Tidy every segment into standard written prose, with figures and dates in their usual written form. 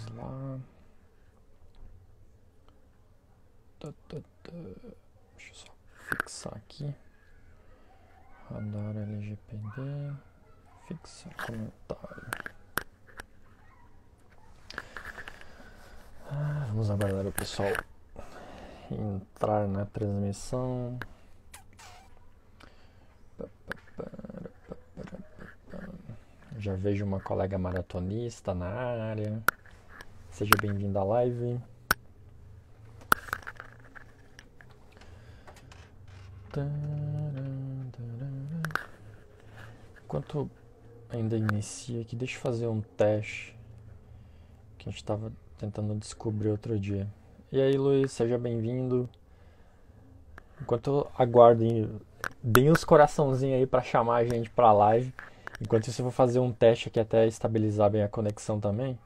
Vamos lá. Deixa eu só fixar aqui. Radar LGPD. Fixar comentário. Vamos aguardar o pessoal entrar na transmissão. Já vejo uma colega maratonista na área. Seja bem-vindo à live. Enquanto ainda inicia aqui, deixa eu fazer um teste que a gente estava tentando descobrir outro dia. E aí, Luiz, seja bem-vindo. Enquanto eu aguardo, deem os coraçãozinhos aí para chamar a gente para a live. Enquanto isso, eu vou fazer um teste aqui até estabilizar bem a conexão também.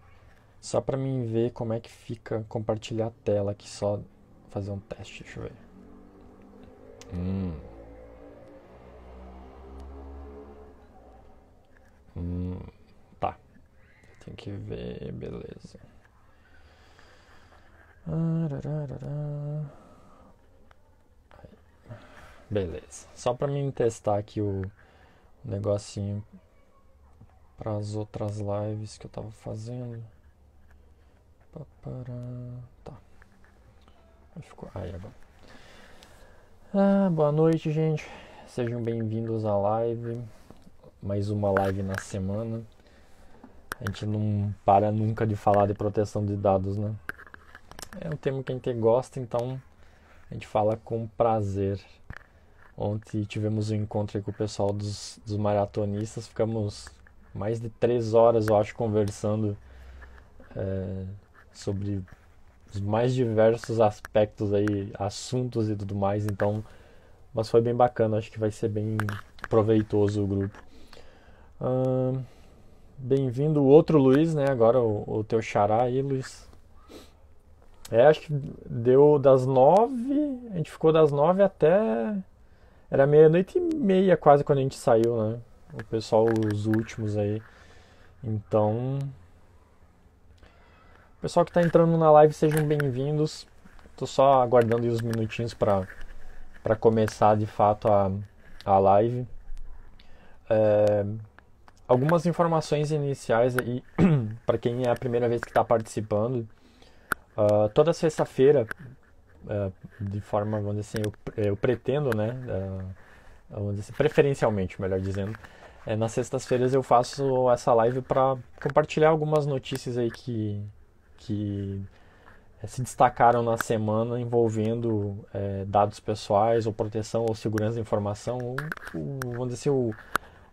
Só para mim ver como é que fica compartilhar a tela aqui, só fazer um teste, deixa eu ver. Tá. Tem que ver, beleza. Beleza. Só pra mim testar aqui o negocinho para as outras lives que eu tava fazendo. Tá. Ficou aí agora. Boa noite, gente. Sejam bem-vindos à live. Mais uma live na semana. A gente não para nunca de falar de proteção de dados, né? É um tema que a gente gosta, então a gente fala com prazer. Ontem tivemos um encontro aí com o pessoal dos maratonistas. Ficamos mais de 3 horas, eu acho, conversando sobre os mais diversos aspectos aí, assuntos e tudo mais. Então, mas foi bem bacana, acho que vai ser bem proveitoso o grupo. Bem-vindo o outro Luiz, né? Agora o teu xará aí, Luiz. Acho que deu das 9, a gente ficou das 9 até... Era 00:30 quase quando a gente saiu, né? O pessoal, os últimos aí. Então... Pessoal que tá entrando na live, sejam bem-vindos. Tô só aguardando uns minutinhos para começar de fato a live. Algumas informações iniciais aí para quem é a primeira vez que está participando. Toda sexta-feira, de forma, vamos dizer assim, eu pretendo, né? Vamos dizer assim, preferencialmente, melhor dizendo. Nas sextas-feiras eu faço essa live para compartilhar algumas notícias aí que se destacaram na semana envolvendo dados pessoais ou proteção ou segurança da informação, vamos dizer assim,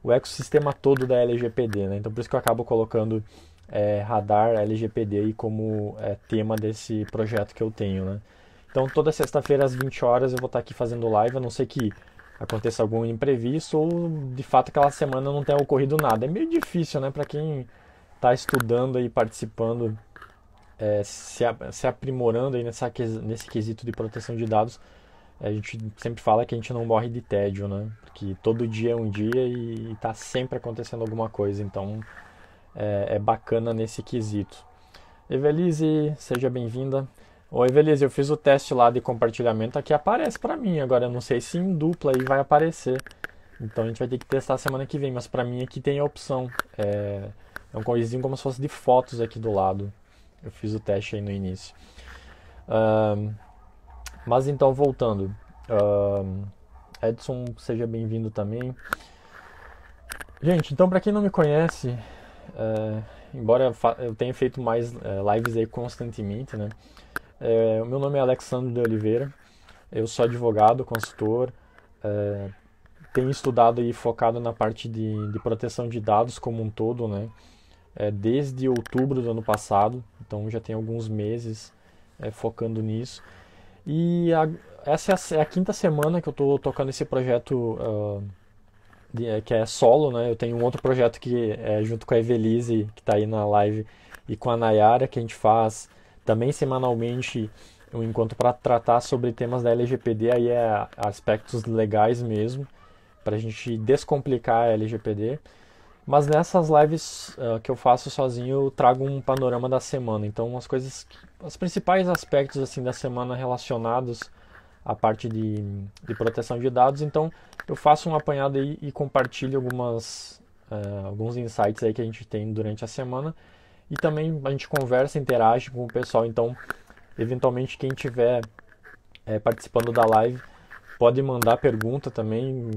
o ecossistema todo da LGPD, né? Então por isso que eu acabo colocando radar LGPD aí como tema desse projeto que eu tenho, né? Então toda sexta-feira às 20 horas eu vou estar aqui fazendo live, a não ser que aconteça algum imprevisto ou de fato aquela semana não tenha ocorrido nada. É meio difícil, né, para quem está estudando e participando, se aprimorando aí nesse quesito de proteção de dados. A gente sempre fala que a gente não morre de tédio, né? Porque todo dia é um dia e está sempre acontecendo alguma coisa. Então é bacana nesse quesito. Evelise, seja bem-vinda. Ô Evelise, eu fiz o teste lá de compartilhamento, aqui aparece para mim. Agora eu não sei se em dupla aí vai aparecer. Então a gente vai ter que testar semana que vem. Mas para mim aqui tem a opção. É um coisinho como se fosse de fotos aqui do lado. Eu fiz o teste aí no início. Mas então, voltando. Edson, seja bem-vindo também. Gente, então para quem não me conhece, embora eu tenha feito mais lives aí constantemente, né? O meu nome é Alexandre de Oliveira. Eu sou advogado, consultor. Tenho estudado e focado na parte de proteção de dados como um todo, né? Desde outubro do ano passado, então já tem alguns meses focando nisso. E essa é a quinta semana que eu estou tocando esse projeto que é solo, né? Eu tenho um outro projeto que é junto com a Evelise, que está aí na live, e com a Nayara, que a gente faz também semanalmente um encontro para tratar sobre temas da LGPD, aí aspectos legais mesmo, para a gente descomplicar a LGPD. Mas nessas lives que eu faço sozinho, eu trago um panorama da semana. Então, os principais aspectos assim da semana relacionados à parte de proteção de dados. Então, eu faço um apanhado aí e compartilho alguns insights aí que a gente tem durante a semana. E também a gente conversa, interage com o pessoal. Então, eventualmente, quem estiver participando da live pode mandar pergunta também,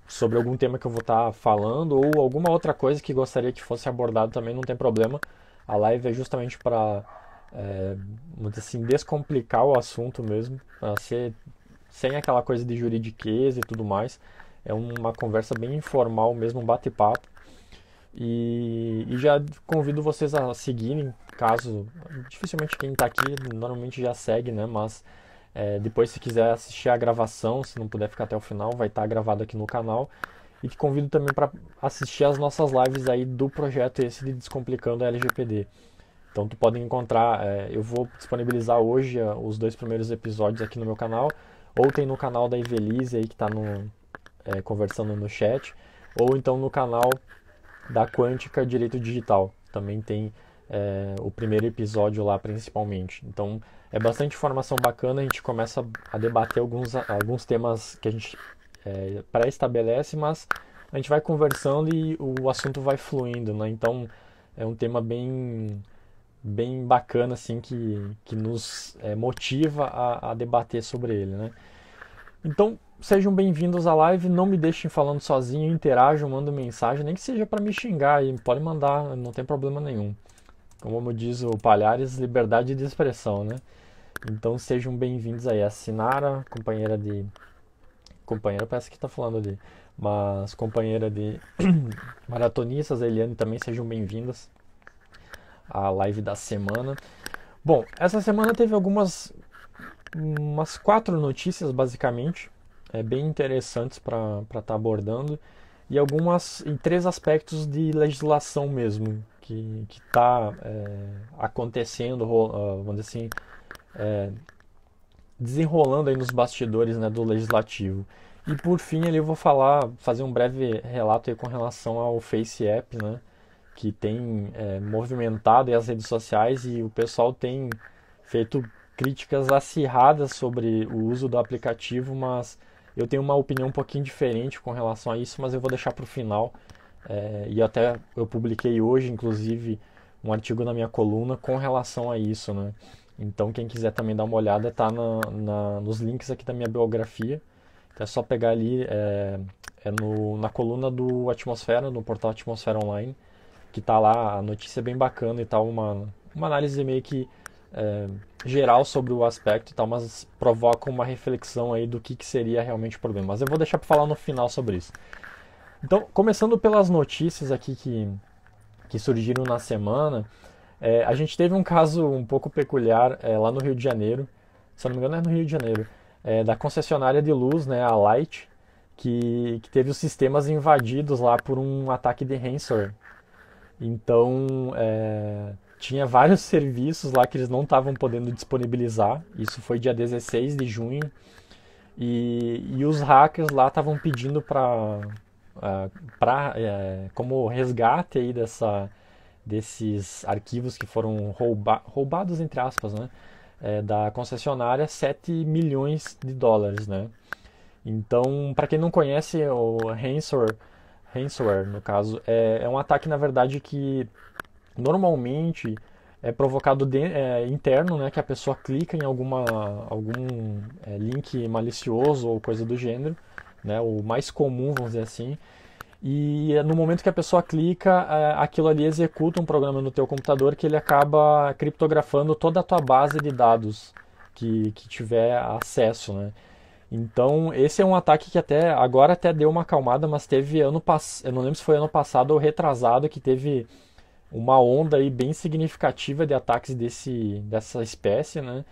sobre algum tema que eu vou estar falando ou alguma outra coisa que gostaria que fosse abordado também, não tem problema. A live é justamente para, vamos dizer assim, descomplicar o assunto mesmo, para ser sem aquela coisa de juridiquês e tudo mais. É uma conversa bem informal mesmo, um bate-papo. E já convido vocês a seguirem, caso dificilmente quem está aqui normalmente já segue, né? Mas depois, se quiser assistir a gravação, se não puder ficar até o final, vai estar gravado aqui no canal. E te convido também para assistir as nossas lives aí do projeto esse de Descomplicando a LGPD. Então, tu pode encontrar, eu vou disponibilizar hoje os 2 primeiros episódios aqui no meu canal, ou tem no canal da Ivelise aí que está conversando no chat, ou então no canal da Quântica Direito Digital. Também tem o primeiro episódio lá principalmente. Então é bastante informação bacana, a gente começa a debater alguns temas que a gente pré-estabelece, mas a gente vai conversando e o assunto vai fluindo, né? Então é um tema bem bacana assim que nos motiva a debater sobre ele, né? Então, sejam bem-vindos à live, não me deixem falando sozinho, interajam, mandem mensagem, nem que seja para me xingar aí, pode mandar, não tem problema nenhum. Como diz o Palhares, liberdade de expressão, né? Então sejam bem-vindos aí. A Sinara, companheira parece que está falando ali, mas companheira de maratonistas, a Eliane também, sejam bem-vindas à live da semana. Bom, essa semana teve umas 4 notícias basicamente, bem interessantes para estar abordando, e em 3 aspectos de legislação mesmo que está acontecendo, vamos dizer assim, desenrolando aí nos bastidores, né, do legislativo. E por fim ali eu vou fazer um breve relato aí com relação ao Face App, né, que tem movimentado aí as redes sociais e o pessoal tem feito críticas acirradas sobre o uso do aplicativo, mas eu tenho uma opinião um pouquinho diferente com relação a isso, mas eu vou deixar para o final. E até eu publiquei hoje, inclusive, um artigo na minha coluna com relação a isso, né? Então, quem quiser também dar uma olhada, tá nos links aqui da minha biografia. Então, é só pegar ali, na coluna do Atmosfera, no portal Atmosfera Online, que tá lá, a notícia é bem bacana e tal, uma análise meio que geral sobre o aspecto e tal, mas provoca uma reflexão aí do que seria realmente o problema. Mas eu vou deixar para falar no final sobre isso. Então, começando pelas notícias aqui que surgiram na semana, a gente teve um caso um pouco peculiar lá no Rio de Janeiro, se eu não me engano é no Rio de Janeiro, da concessionária de luz, né, a Light, que teve os sistemas invadidos lá por um ataque de ransomware. Então, tinha vários serviços lá que eles não estavam podendo disponibilizar, isso foi dia 16 de junho, e os hackers lá estavam pedindo como resgate aí desses arquivos que foram roubados, entre aspas, né, da concessionária, 7 milhões de dólares, né? Então, para quem não conhece, o ransomware, no caso, é um ataque, na verdade, que normalmente é provocado interno, né, que a pessoa clica em algum link malicioso ou coisa do gênero, né, o mais comum, vamos dizer assim, e no momento que a pessoa clica, aquilo ali executa um programa no teu computador que ele acaba criptografando toda a tua base de dados que tiver acesso, né? Então, esse é um ataque que agora até deu uma acalmada, mas teve eu não lembro se foi ano passado ou retrasado, que teve uma onda aí bem significativa de ataques dessa espécie, né?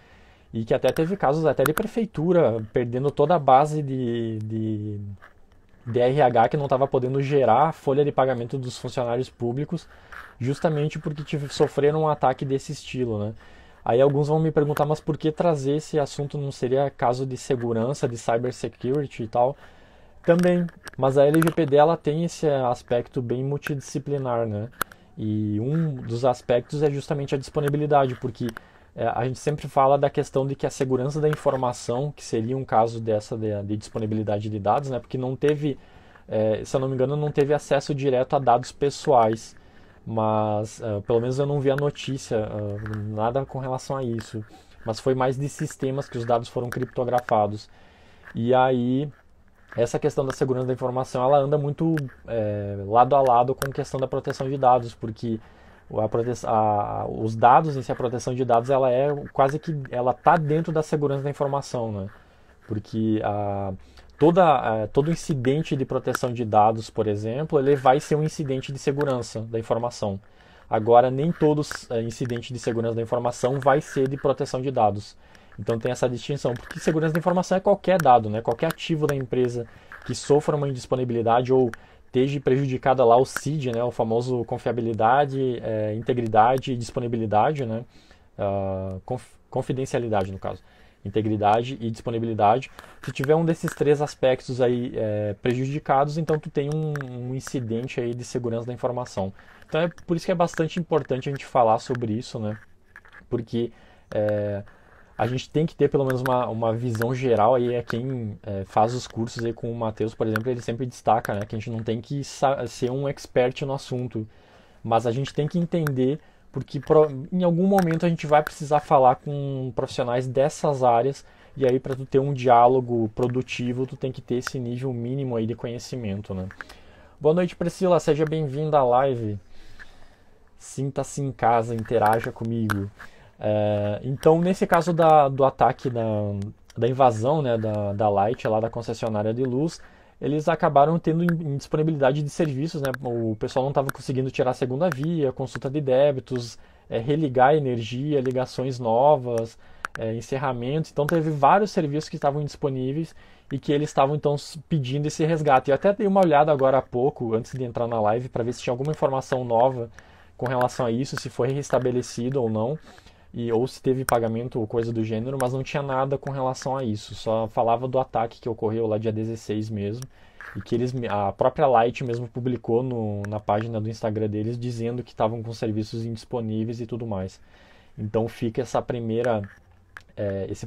E que até teve casos até de prefeitura perdendo toda a base de RH que não estava podendo gerar a folha de pagamento dos funcionários públicos, justamente porque sofreram um ataque desse estilo, né? Aí alguns vão me perguntar, mas por que trazer esse assunto? Não seria caso de segurança, de cybersecurity e tal? Também, mas a LGPD ela tem esse aspecto bem multidisciplinar, né? E um dos aspectos é justamente a disponibilidade, porque a gente sempre fala da questão de que a segurança da informação, que seria um caso dessa de disponibilidade de dados, né? Porque não teve, se eu não me engano, não teve acesso direto a dados pessoais, mas pelo menos eu não vi a notícia, nada com relação a isso. Mas foi mais de sistemas que os dados foram criptografados. E aí essa questão da segurança da informação ela anda muito lado a lado com a questão da proteção de dados, porque os dados em si, a proteção de dados, ela é quase que ela está dentro da segurança da informação, né? Porque todo incidente de proteção de dados, por exemplo, ele vai ser um incidente de segurança da informação. Agora, nem todo incidente de segurança da informação vai ser de proteção de dados. Então tem essa distinção, porque segurança da informação é qualquer dado, né? Qualquer ativo da empresa que sofra uma indisponibilidade ou esteja prejudicada lá o CID, né? O famoso confiabilidade, integridade e disponibilidade, né? Confidencialidade, no caso. Integridade e disponibilidade. Se tiver um desses três aspectos aí prejudicados, então tu tem um incidente aí de segurança da informação. Então é por isso que é bastante importante a gente falar sobre isso, né? Porque a gente tem que ter pelo menos uma visão geral aí, quem faz os cursos aí com o Matheus, por exemplo, ele sempre destaca, né, que a gente não tem que ser um expert no assunto, mas a gente tem que entender porque em algum momento a gente vai precisar falar com profissionais dessas áreas e aí para tu ter um diálogo produtivo, tu tem que ter esse nível mínimo aí de conhecimento, né? Boa noite, Priscila, seja bem-vinda à live. Sinta-se em casa, interaja comigo. Então, nesse caso do ataque da invasão, né, da Light, lá da concessionária de luz, eles acabaram tendo indisponibilidade de serviços, né? O pessoal não estava conseguindo tirar a segunda via, consulta de débitos, religar a energia, ligações novas, encerramentos. Então, teve vários serviços que estavam indisponíveis e que eles estavam, então, pedindo esse resgate. Eu até dei uma olhada agora há pouco, antes de entrar na live, para ver se tinha alguma informação nova com relação a isso, se foi restabelecido ou não ou se teve pagamento ou coisa do gênero, mas não tinha nada com relação a isso. Só falava do ataque que ocorreu lá dia 16 mesmo, e que a própria Light mesmo publicou na página do Instagram deles dizendo que estavam com serviços indisponíveis e tudo mais. Então fica esse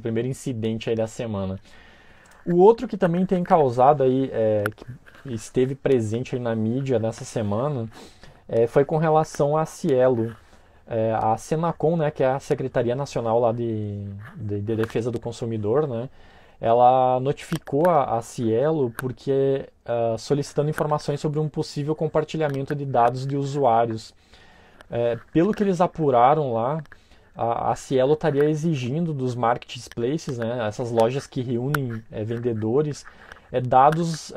primeiro incidente aí da semana. O outro que também tem causado aí, que esteve presente aí na mídia nessa semana, foi com relação a Cielo. A Senacom, né, que é a Secretaria Nacional lá de Defesa do Consumidor, né, ela notificou a Cielo porque solicitando informações sobre um possível compartilhamento de dados de usuários. Pelo que eles apuraram lá, a Cielo estaria exigindo dos marketplaces, né, essas lojas que reúnem vendedores, dados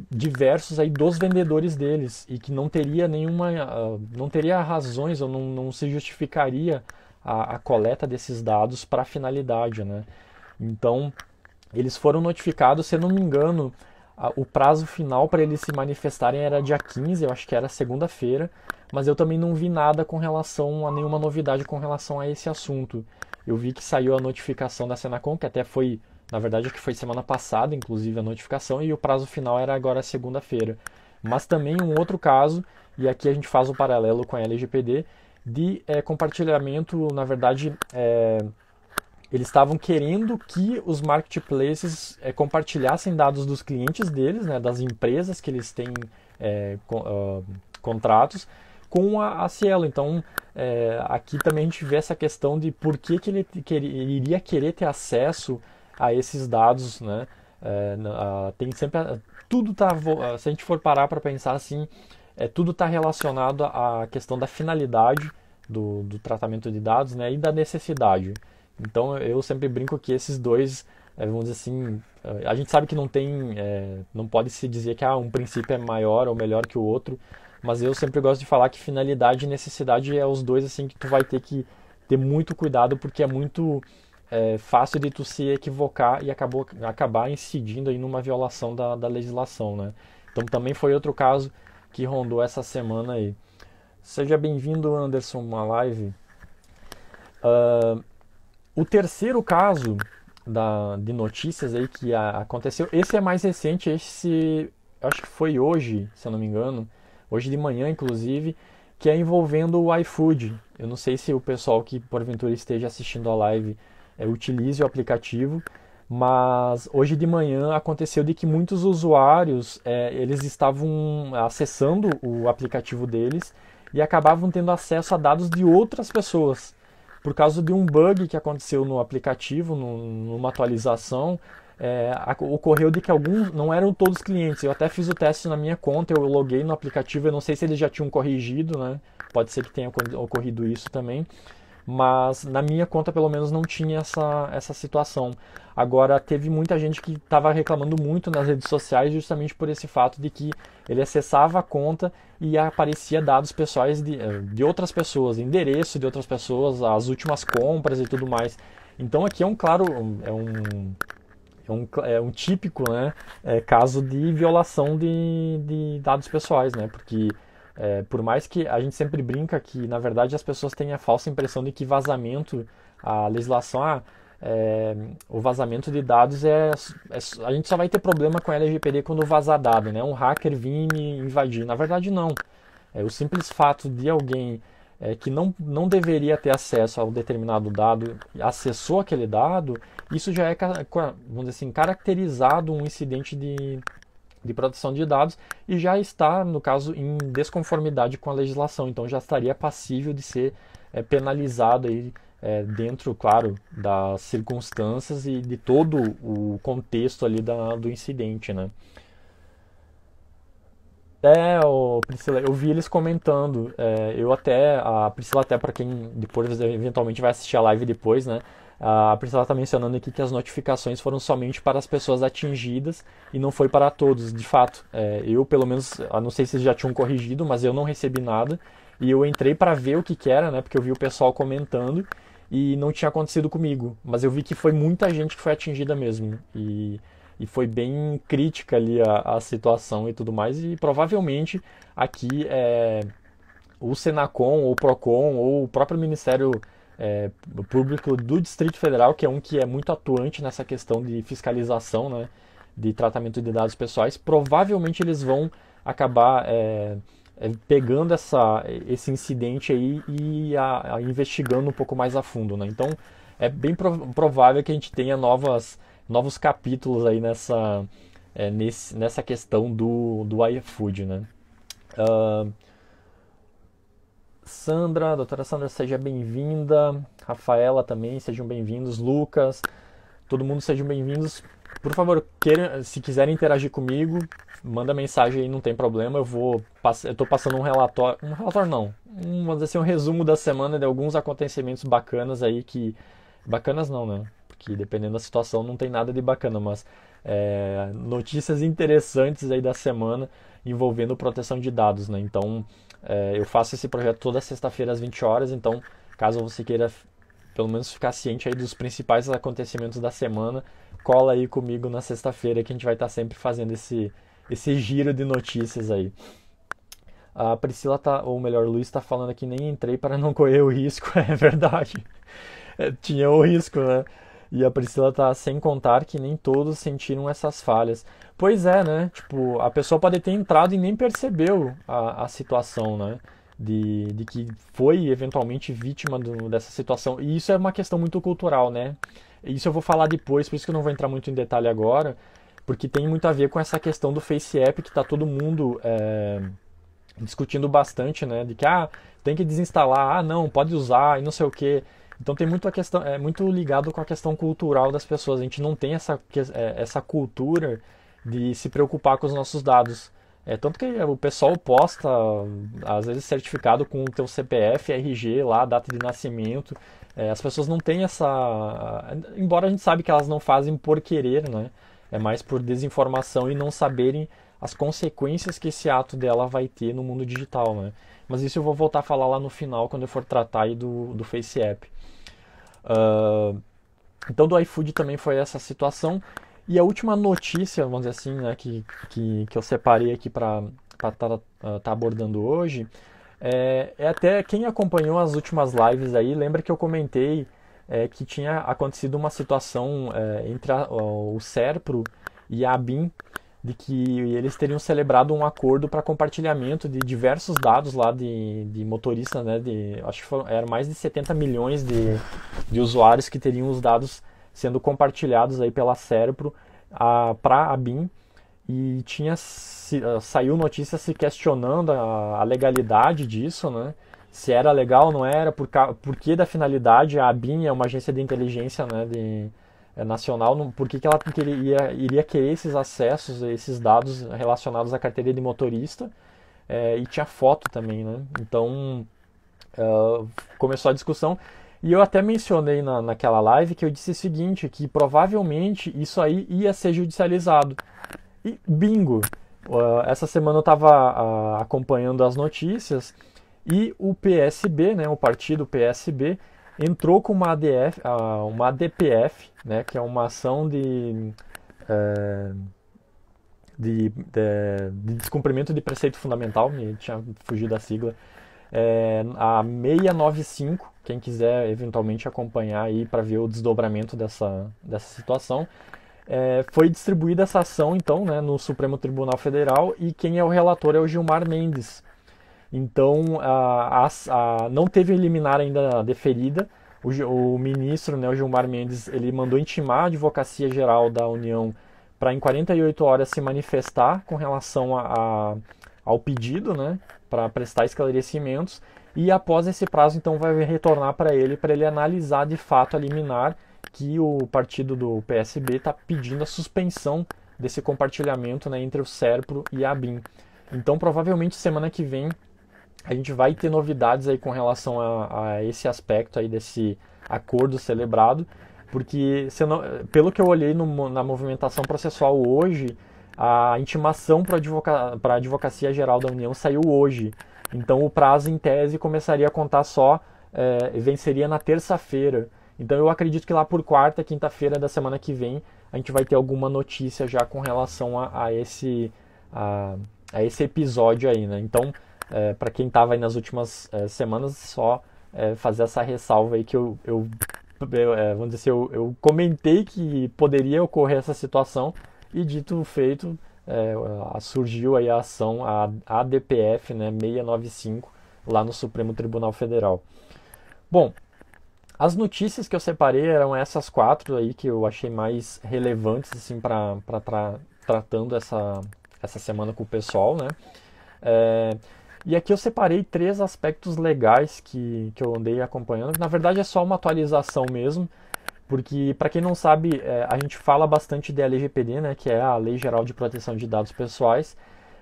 diversos aí dos vendedores deles e que não teria não teria razões ou não se justificaria a coleta desses dados para a finalidade, né? Então eles foram notificados, se eu não me engano, o prazo final para eles se manifestarem era dia 15, eu acho que era segunda-feira, mas eu também não vi nada com relação a nenhuma novidade com relação a esse assunto. Eu vi que saiu a notificação da Senacom, que até foi, na verdade, acho que foi semana passada, inclusive, a notificação, e o prazo final era agora segunda-feira. Mas também um outro caso, e aqui a gente faz o paralelo com a LGPD, de compartilhamento, na verdade, eles estavam querendo que os marketplaces compartilhassem dados dos clientes deles, né, das empresas que eles têm contratos, com a Cielo. Então, aqui também a gente vê essa questão de por que ele iria querer ter acesso a esses dados, né? Tem sempre tudo tá, se a gente for parar para pensar assim, tudo está relacionado à questão da finalidade do tratamento de dados, né, e da necessidade. Então eu sempre brinco que esses dois, vamos dizer assim, a gente sabe que não pode se dizer que um princípio é maior ou melhor que o outro, mas eu sempre gosto de falar que finalidade e necessidade é os dois assim que tu vai ter que ter muito cuidado, porque é muito fácil de tu se equivocar e acabar incidindo aí numa violação da legislação, né? Então também foi outro caso que rondou essa semana aí. Seja bem-vindo, Anderson, uma live. O terceiro caso de notícias aí que aconteceu. Esse é mais recente, acho que foi hoje, se eu não me engano, hoje de manhã inclusive, que é envolvendo o iFood. Eu não sei se o pessoal que porventura esteja assistindo a live utilize o aplicativo, mas hoje de manhã aconteceu de que muitos usuários eles estavam acessando o aplicativo deles e acabavam tendo acesso a dados de outras pessoas por causa de um bug que aconteceu no aplicativo, numa atualização. Ocorreu de que alguns, não eram todos clientes, eu até fiz o teste na minha conta, eu loguei no aplicativo, eu não sei se eles já tinham corrigido, né? Pode ser que tenha ocorrido isso também, mas na minha conta pelo menos não tinha essa situação. Agora, teve muita gente que estava reclamando muito nas redes sociais justamente por esse fato de que ele acessava a conta e aparecia dados pessoais de outras pessoas, endereço de outras pessoas, as últimas compras e tudo mais. Então aqui é um claro, é um típico, né, caso de violação de dados pessoais, né, porque por mais que a gente sempre brinca que, na verdade, as pessoas têm a falsa impressão de que vazamento, a legislação, o vazamento de dados a gente só vai ter problema com a LGPD quando vazar dado, né? Um hacker vir me invadir. Na verdade, não. O simples fato de alguém que não deveria ter acesso a um determinado dado, acessou aquele dado, isso já é, vamos dizer assim, caracterizado um incidente de proteção de dados e já está, no caso, em desconformidade com a legislação. Então já estaria passível de ser penalizado aí, dentro, claro, das circunstâncias e de todo o contexto ali do incidente, né? Priscila, eu vi eles comentando. A Priscila, até para quem depois eventualmente vai assistir a live depois, né? A Priscila está mencionando aqui que as notificações foram somente para as pessoas atingidas e não foi para todos. De fato, eu pelo menos, não sei se eles já tinham corrigido, mas eu não recebi nada. E eu entrei para ver o que era, né? Porque eu vi o pessoal comentando e não tinha acontecido comigo. Mas eu vi que foi muita gente que foi atingida mesmo. E foi bem crítica ali a situação e tudo mais. E provavelmente aqui o Senacom, ou o Procon, ou o próprio Ministério Público do Distrito Federal, que é um que é muito atuante nessa questão de fiscalização, né, de tratamento de dados pessoais, provavelmente eles vão acabar pegando esse incidente aí e investigando um pouco mais a fundo, né? Então é bem provável que a gente tenha novos capítulos aí nessa questão do iFood, né? Doutora Sandra, seja bem-vinda. Rafaela também, sejam bem-vindos. Lucas, todo mundo sejam bem-vindos. Por favor, se quiserem interagir comigo, manda mensagem aí, não tem problema. Eu estou passando um relatório não, vamos dizer assim, um resumo da semana de alguns acontecimentos bacanas aí bacanas não, né? Porque dependendo da situação não tem nada de bacana, mas notícias interessantes aí da semana envolvendo proteção de dados, né? Então, eu faço esse projeto toda sexta-feira às 20 horas, então caso você queira pelo menos ficar ciente aí dos principais acontecimentos da semana, cola aí comigo na sexta-feira que a gente vai estar sempre fazendo esse giro de notícias aí. A Priscila ou melhor, o Luiz está falando aqui, nem entrei para não correr o risco, é verdade. Tinha o risco, né? E a Priscila tá sem contar que nem todos sentiram essas falhas. Pois é, né? Tipo, a pessoa pode ter entrado e nem percebeu a situação, né? De que foi eventualmente vítima dessa situação. E isso é uma questão muito cultural, né? Isso eu vou falar depois, por isso que eu não vou entrar muito em detalhe agora, porque tem muito a ver com essa questão do Face App que tá todo mundo discutindo bastante, né? De que tem que desinstalar, não, pode usar e não sei o quê. Então tem muito a questão, muito ligado com a questão cultural das pessoas. A gente não tem essa cultura de se preocupar com os nossos dados. Tanto que o pessoal posta, às vezes, certificado com o teu CPF, RG lá, data de nascimento. As pessoas não têm embora a gente sabe que elas não fazem por querer, né? É mais por desinformação e não saberem as consequências que esse ato dela vai ter no mundo digital, né? Mas isso eu vou voltar a falar lá no final, quando eu for tratar aí do Face App. Então do iFood também foi essa situação. E a última notícia, vamos dizer assim, né, que eu separei aqui para tá abordando hoje, até quem acompanhou as últimas lives aí, lembra que eu comentei que tinha acontecido uma situação entre o SERPRO e a ABIN, de que eles teriam celebrado um acordo para compartilhamento de diversos dados lá de motoristas, né? Acho que eram mais de 70 milhões de usuários que teriam os dados sendo compartilhados aí pela SERPRO para a ABIN, e saiu notícia se questionando a legalidade disso, né? Se era legal, não era, por que da finalidade. A ABIN é uma agência de inteligência, né, nacional, por que ela iria querer esses acessos, esses dados relacionados à carteira de motorista, e tinha foto também, né? Então começou a discussão, e eu até mencionei naquela live que eu disse o seguinte, que provavelmente isso aí ia ser judicializado. E bingo! Essa semana eu estava acompanhando as notícias e o PSB, né, o partido PSB, entrou com uma ADPF, né, que é uma ação de descumprimento de preceito fundamental, me tinha fugido da sigla, a 695, quem quiser eventualmente acompanhar aí para ver o desdobramento dessa situação. Foi distribuída essa ação, então, né, no Supremo Tribunal Federal, e quem é o relator é o Gilmar Mendes. Então, não teve liminar ainda deferida. O ministro, né, o Gilmar Mendes, ele mandou intimar a Advocacia Geral da União para em 48 horas se manifestar com relação ao pedido, né, para prestar esclarecimentos, e após esse prazo, então, vai retornar para ele analisar de fato a liminar que o partido do PSB está pedindo a suspensão desse compartilhamento, né, entre o SERPRO e a ABIN. Então, provavelmente, semana que vem, a gente vai ter novidades aí com relação a esse aspecto aí desse acordo celebrado, porque, pelo que eu olhei na movimentação processual hoje, a intimação para a Advocacia Geral da União saiu hoje. Então, o prazo, em tese, começaria a contar venceria na terça-feira. Então eu acredito que lá por quarta, quinta-feira da semana que vem, a gente vai ter alguma notícia já com relação a esse episódio aí, né? Então, para quem estava aí nas últimas semanas, só fazer essa ressalva aí que vamos dizer assim, eu comentei que poderia ocorrer essa situação, e dito feito, surgiu aí a ação, a ADPF, né, 695, lá no Supremo Tribunal Federal. Bom, as notícias que eu separei eram essas 4 aí que eu achei mais relevantes assim, tratando essa semana com o pessoal, né? E aqui eu separei 3 aspectos legais que eu andei acompanhando. Na verdade é só uma atualização mesmo, porque para quem não sabe, a gente fala bastante de LGPD, né, que é a Lei Geral de Proteção de Dados Pessoais,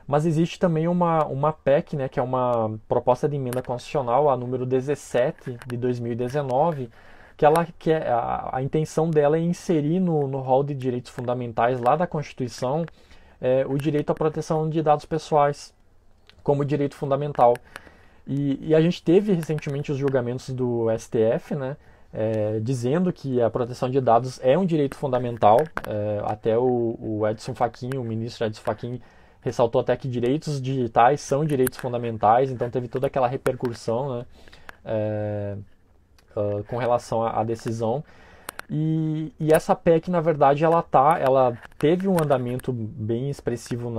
mas existe também uma PEC, né, que é uma proposta de emenda constitucional, a número 17 de 2019, que a intenção dela é inserir no rol de direitos fundamentais lá da Constituição o direito à proteção de dados pessoais como direito fundamental. E a gente teve recentemente os julgamentos do STF, né, dizendo que a proteção de dados é um direito fundamental. Até o Edson Fachin, o ministro Edson Fachin, ressaltou até que direitos digitais são direitos fundamentais, então teve toda aquela repercussão, né, com relação à decisão. E essa PEC, na verdade, ela teve um andamento bem expressivo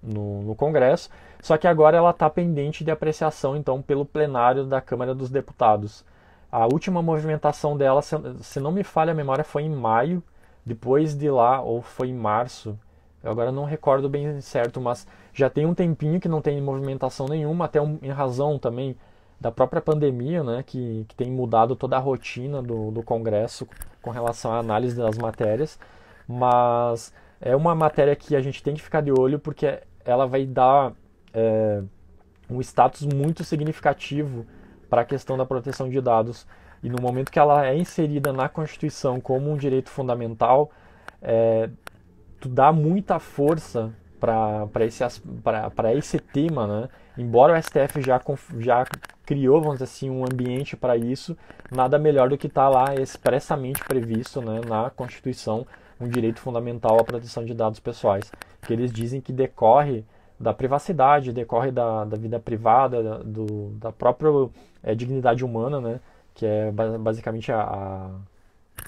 no Congresso, só que agora ela está pendente de apreciação, então, pelo plenário da Câmara dos Deputados. A última movimentação dela, se não me falha a memória, foi em maio, depois de lá, ou foi em março, eu agora não recordo bem certo, mas já tem um tempinho que não tem movimentação nenhuma, até em razão também da própria pandemia, né, que tem mudado toda a rotina do Congresso com relação à análise das matérias, mas é uma matéria que a gente tem que ficar de olho, porque ela vai dar um status muito significativo para a questão da proteção de dados, e no momento que ela é inserida na Constituição como um direito fundamental, tu dá muita força para esse tema, né? Embora o STF já criou, vamos dizer assim, um ambiente para isso, nada melhor do que estar lá expressamente previsto, né, na Constituição, um direito fundamental à proteção de dados pessoais, que eles dizem que decorre da privacidade, decorre da vida privada, da própria dignidade humana, né, que é basicamente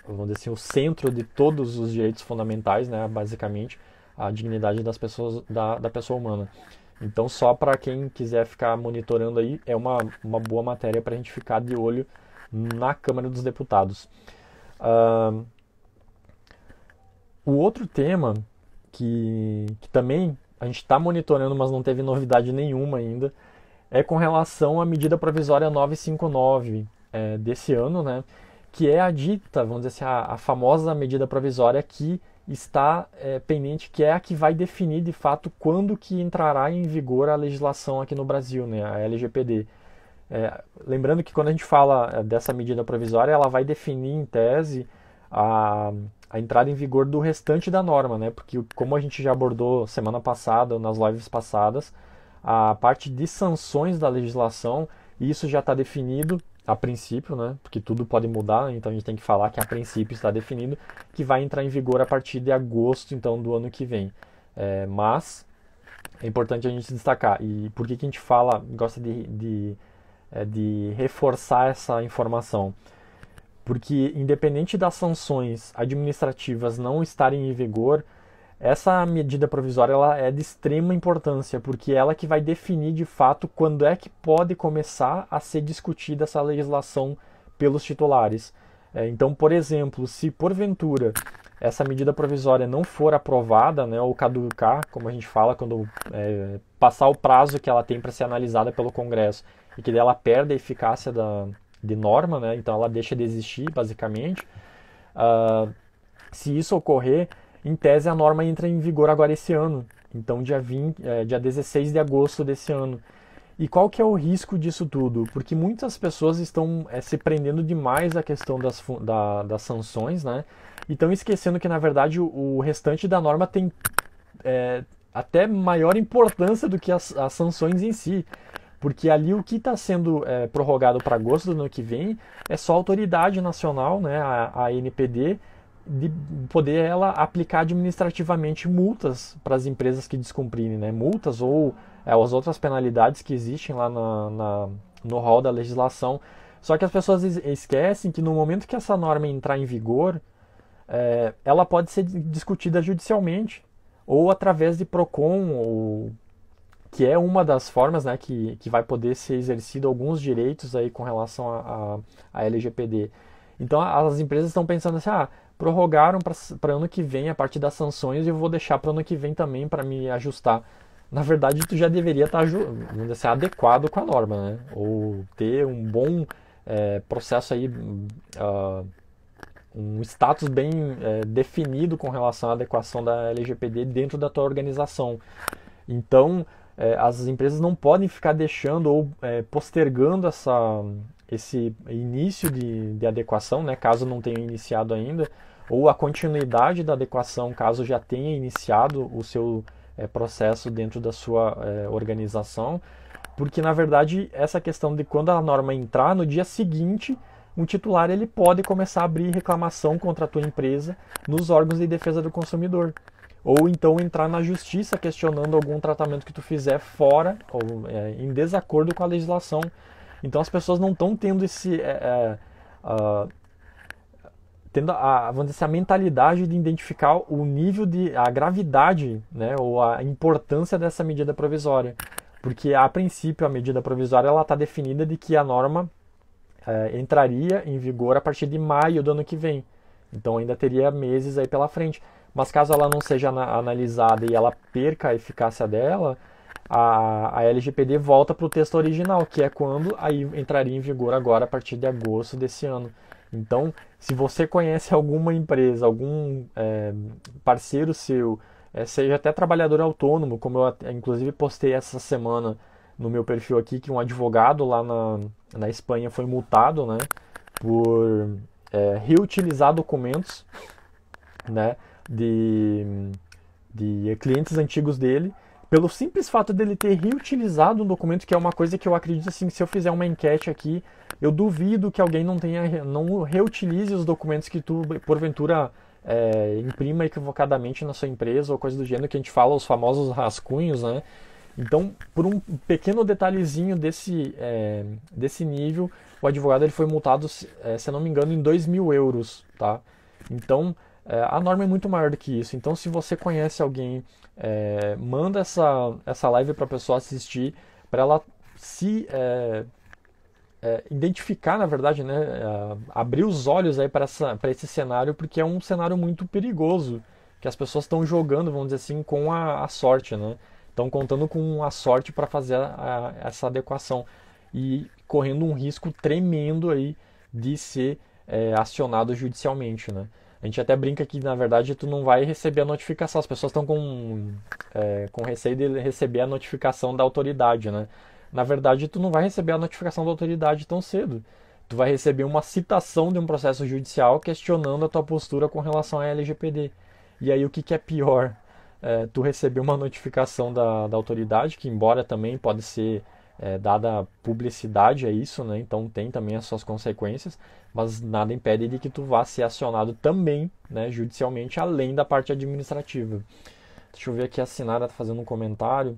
vamos dizer assim, o centro de todos os direitos fundamentais, né? Basicamente a dignidade das pessoas, da pessoa humana. Então, só para quem quiser ficar monitorando aí, é uma boa matéria para a gente ficar de olho na Câmara dos Deputados. O outro tema que também a gente está monitorando, mas não teve novidade nenhuma ainda, é com relação à medida provisória 959 desse ano, né? Que é a dita, vamos dizer assim, a famosa medida provisória que está pendente, que é a que vai definir de fato quando que entrará em vigor a legislação aqui no Brasil, né? A LGPD. Lembrando que quando a gente fala dessa medida provisória, ela vai definir em tese a entrada em vigor do restante da norma, né? Porque como a gente já abordou semana passada, nas lives passadas, a parte de sanções da legislação, isso já está definido a princípio, né? Porque tudo pode mudar, então a gente tem que falar que a princípio está definido, que vai entrar em vigor a partir de agosto, então, do ano que vem. Mas é importante a gente destacar. E por que a gente gosta de reforçar essa informação? Porque independente das sanções administrativas não estarem em vigor, essa medida provisória ela é de extrema importância, porque ela que vai definir de fato quando é que pode começar a ser discutida essa legislação pelos titulares. Então, por exemplo, se porventura essa medida provisória não for aprovada, né, ou caducar, como a gente fala, quando passar o prazo que ela tem para ser analisada pelo Congresso, e que ela perde a eficácia de norma, né, então ela deixa de existir, basicamente. Se isso ocorrer, em tese, a norma entra em vigor agora esse ano, então dia 16 de agosto desse ano. E qual que é o risco disso tudo? Porque muitas pessoas estão se prendendo demais à questão das sanções, né? E estão esquecendo que, na verdade, o restante da norma tem até maior importância do que as sanções em si. Porque ali o que está sendo prorrogado para agosto do ano que vem é só a autoridade nacional, né, a ANPD, de poder ela aplicar administrativamente multas para as empresas que descumprirem, né? Multas ou as outras penalidades que existem lá no rol da legislação. Só que as pessoas esquecem que no momento que essa norma entrar em vigor, ela pode ser discutida judicialmente ou através de PROCON, que é uma das formas, né, que vai poder ser exercido alguns direitos aí com relação à LGPD. Então as empresas estão pensando assim, prorrogaram para ano que vem a parte das sanções e eu vou deixar para ano que vem também para me ajustar. Na verdade, tu já deveria estar adequado com a norma, né? Ou ter um bom processo aí, um status bem definido com relação à adequação da LGPD dentro da tua organização. Então, as empresas não podem ficar deixando ou postergando esse início de adequação, né, caso não tenha iniciado ainda, ou a continuidade da adequação, caso já tenha iniciado o seu processo dentro da sua organização, porque na verdade essa questão de quando a norma entrar, no dia seguinte, um titular ele pode começar a abrir reclamação contra a tua empresa nos órgãos de defesa do consumidor. Ou então entrar na justiça questionando algum tratamento que tu fizer fora ou em desacordo com a legislação. Então as pessoas não estão tendo vamos dizer, a mentalidade de identificar o nível a gravidade, né, ou a importância dessa medida provisória. Porque a princípio a medida provisória ela está definida de que a norma entraria em vigor a partir de maio do ano que vem. Então ainda teria meses aí pela frente. Mas caso ela não seja analisada e ela perca a eficácia dela, a LGPD volta para o texto original, que é quando aí entraria em vigor agora a partir de agosto desse ano. Então, se você conhece alguma empresa, algum parceiro seu, seja até trabalhador autônomo, como eu inclusive postei essa semana no meu perfil aqui, que um advogado lá na Espanha foi multado, né, por reutilizar documentos, né, de clientes antigos dele, pelo simples fato dele ter reutilizado um documento, que é uma coisa que eu acredito assim, se eu fizer uma enquete aqui, eu duvido que alguém não reutilize os documentos que tu, porventura, imprima equivocadamente na sua empresa ou coisa do gênero, que a gente fala, os famosos rascunhos, né? Então, por um pequeno detalhezinho desse nível, o advogado ele foi multado, se eu não me engano, em 2.000 euros, tá? Então, a norma é muito maior do que isso. Então, se você conhece alguém, manda essa live para a pessoa assistir, para ela se identificar, na verdade, né, abrir os olhos aí para esse cenário, porque é um cenário muito perigoso, que as pessoas estão jogando, vamos dizer assim, com a sorte, né? Estão contando com a sorte para fazer essa adequação e correndo um risco tremendo aí de ser acionado judicialmente, né? A gente até brinca que, na verdade, tu não vai receber a notificação. As pessoas estão com receio de receber a notificação da autoridade, né? Na verdade, tu não vai receber a notificação da autoridade tão cedo. Tu vai receber uma citação de um processo judicial questionando a tua postura com relação à LGPD. E aí, o que é pior? Tu receber uma notificação da autoridade, que embora também pode ser dada publicidade a isso, né? Então tem também as suas consequências, mas nada impede de que tu vá ser acionado também, né, judicialmente, além da parte administrativa. Deixa eu ver aqui, a Sinara está fazendo um comentário.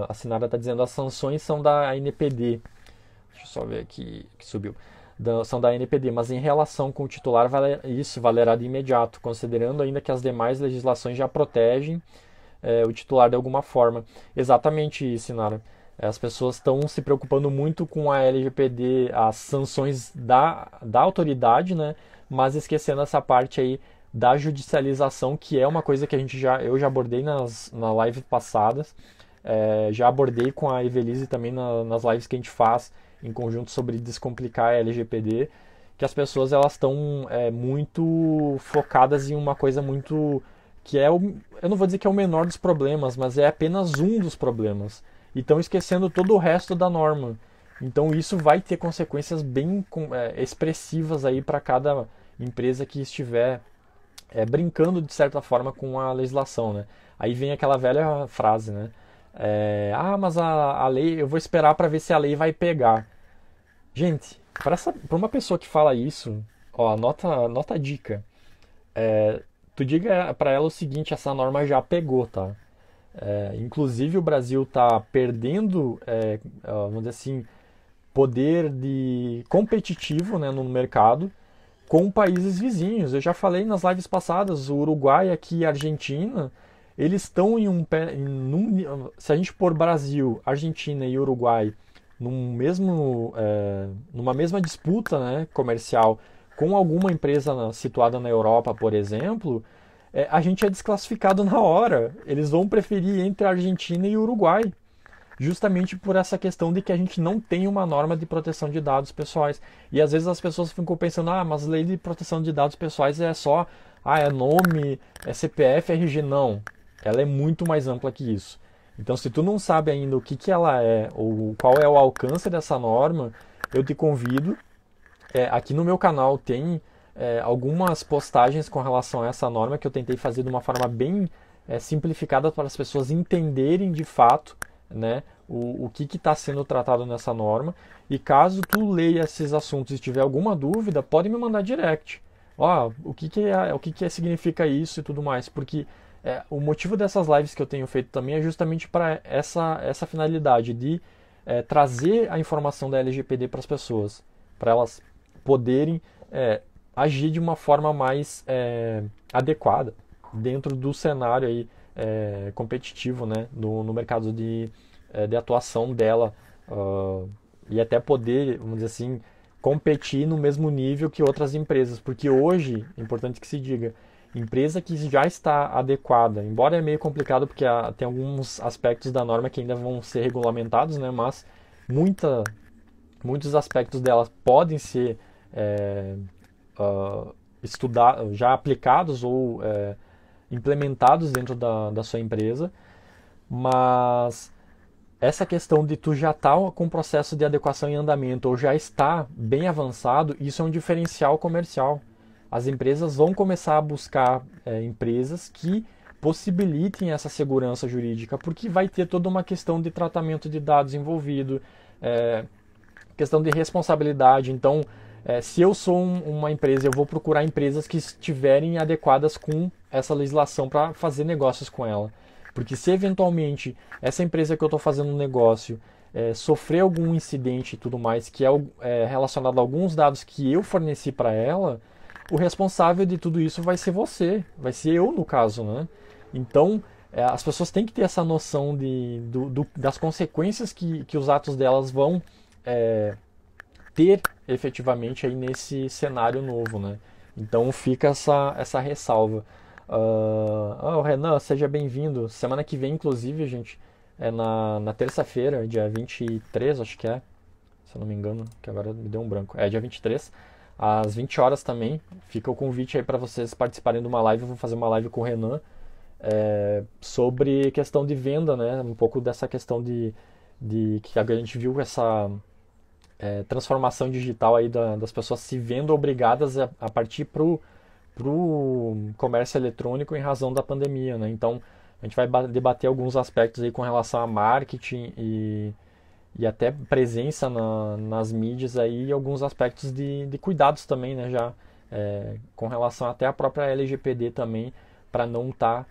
A Sinara está dizendo: as sanções são da ANPD. Deixa eu só ver aqui que subiu. São da ANPD, mas em relação com o titular, isso valerá de imediato, considerando ainda que as demais legislações já protegem o titular de alguma forma. Exatamente, Sinara. As pessoas estão se preocupando muito com a LGPD, as sanções da autoridade, né? Mas esquecendo essa parte aí da judicialização, que é uma coisa que eu já abordei nas lives passadas. Já abordei com a Evelise também nas lives que a gente faz em conjunto sobre descomplicar a LGPD, que as pessoas elas estão muito focadas em uma coisa muito que eu não vou dizer que é o menor dos problemas, mas é apenas um dos problemas. E estão esquecendo todo o resto da norma. Então isso vai ter consequências bem expressivas aí para cada empresa que estiver brincando de certa forma com a legislação, né? Aí vem aquela velha frase, né? Mas a lei, eu vou esperar para ver se a lei vai pegar. Gente, para uma pessoa que fala isso, ó, anota a dica. Tu diga para ela o seguinte: essa norma já pegou, tá? Inclusive o Brasil está perdendo, vamos dizer assim, poder de competitivo, né, no mercado com países vizinhos. Eu já falei nas lives passadas, o Uruguai aqui e a Argentina, eles estão se a gente pôr Brasil, Argentina e Uruguai numa mesma disputa, né, comercial com alguma empresa situada na Europa, por exemplo, a gente é desclassificado na hora. Eles vão preferir entre a Argentina e o Uruguai, justamente por essa questão de que a gente não tem uma norma de proteção de dados pessoais. E às vezes as pessoas ficam pensando: mas a lei de proteção de dados pessoais é só é nome, é CPF, RG. Não, ela é muito mais ampla que isso. Então, se tu não sabe ainda o que ela é ou qual é o alcance dessa norma, eu te convido. Aqui no meu canal tem algumas postagens com relação a essa norma que eu tentei fazer de uma forma bem simplificada para as pessoas entenderem de fato, né, o que está sendo tratado nessa norma. E caso tu leia esses assuntos e tiver alguma dúvida, pode me mandar direct. O que significa isso e tudo mais, porque o motivo dessas lives que eu tenho feito também é justamente para essa finalidade de trazer a informação da LGPD para as pessoas, para elas poderem agir de uma forma mais adequada dentro do cenário aí, competitivo, né, no mercado de atuação dela, e até poder, vamos dizer assim, competir no mesmo nível que outras empresas, porque hoje, é importante que se diga, empresa que já está adequada, embora é meio complicado porque tem alguns aspectos da norma que ainda vão ser regulamentados, né, mas muitos aspectos delas podem ser já aplicados ou implementados dentro da sua empresa, mas essa questão de tu já estar com o processo de adequação em andamento ou já está bem avançado, isso é um diferencial comercial. As empresas vão começar a buscar empresas que possibilitem essa segurança jurídica, porque vai ter toda uma questão de tratamento de dados envolvido, questão de responsabilidade. Então, se eu sou uma empresa, eu vou procurar empresas que estiverem adequadas com essa legislação para fazer negócios com ela. Porque se eventualmente essa empresa que eu estou fazendo um negócio sofrer algum incidente e tudo mais, que é relacionado a alguns dados que eu forneci para ela, o responsável de tudo isso vai ser você, vai ser eu no caso, né? Então, as pessoas têm que ter essa noção das consequências que os atos delas vão ter efetivamente aí nesse cenário novo, né? Então fica essa ressalva. Renan, seja bem-vindo. Semana que vem, inclusive, gente, é na terça-feira, dia 23, acho que é, se eu não me engano, que agora me deu um branco. É dia 23, às 20 horas também. Fica o convite aí para vocês participarem de uma live. Eu vou fazer uma live com o Renan sobre questão de venda, né? Um pouco dessa questão de que a gente viu essa transformação digital aí das pessoas se vendo obrigadas a partir pro comércio eletrônico em razão da pandemia, né? Então a gente vai debater alguns aspectos aí com relação a marketing e até presença nas mídias aí e alguns aspectos de cuidados também, né? Já com relação até a própria LGPD também, para não estar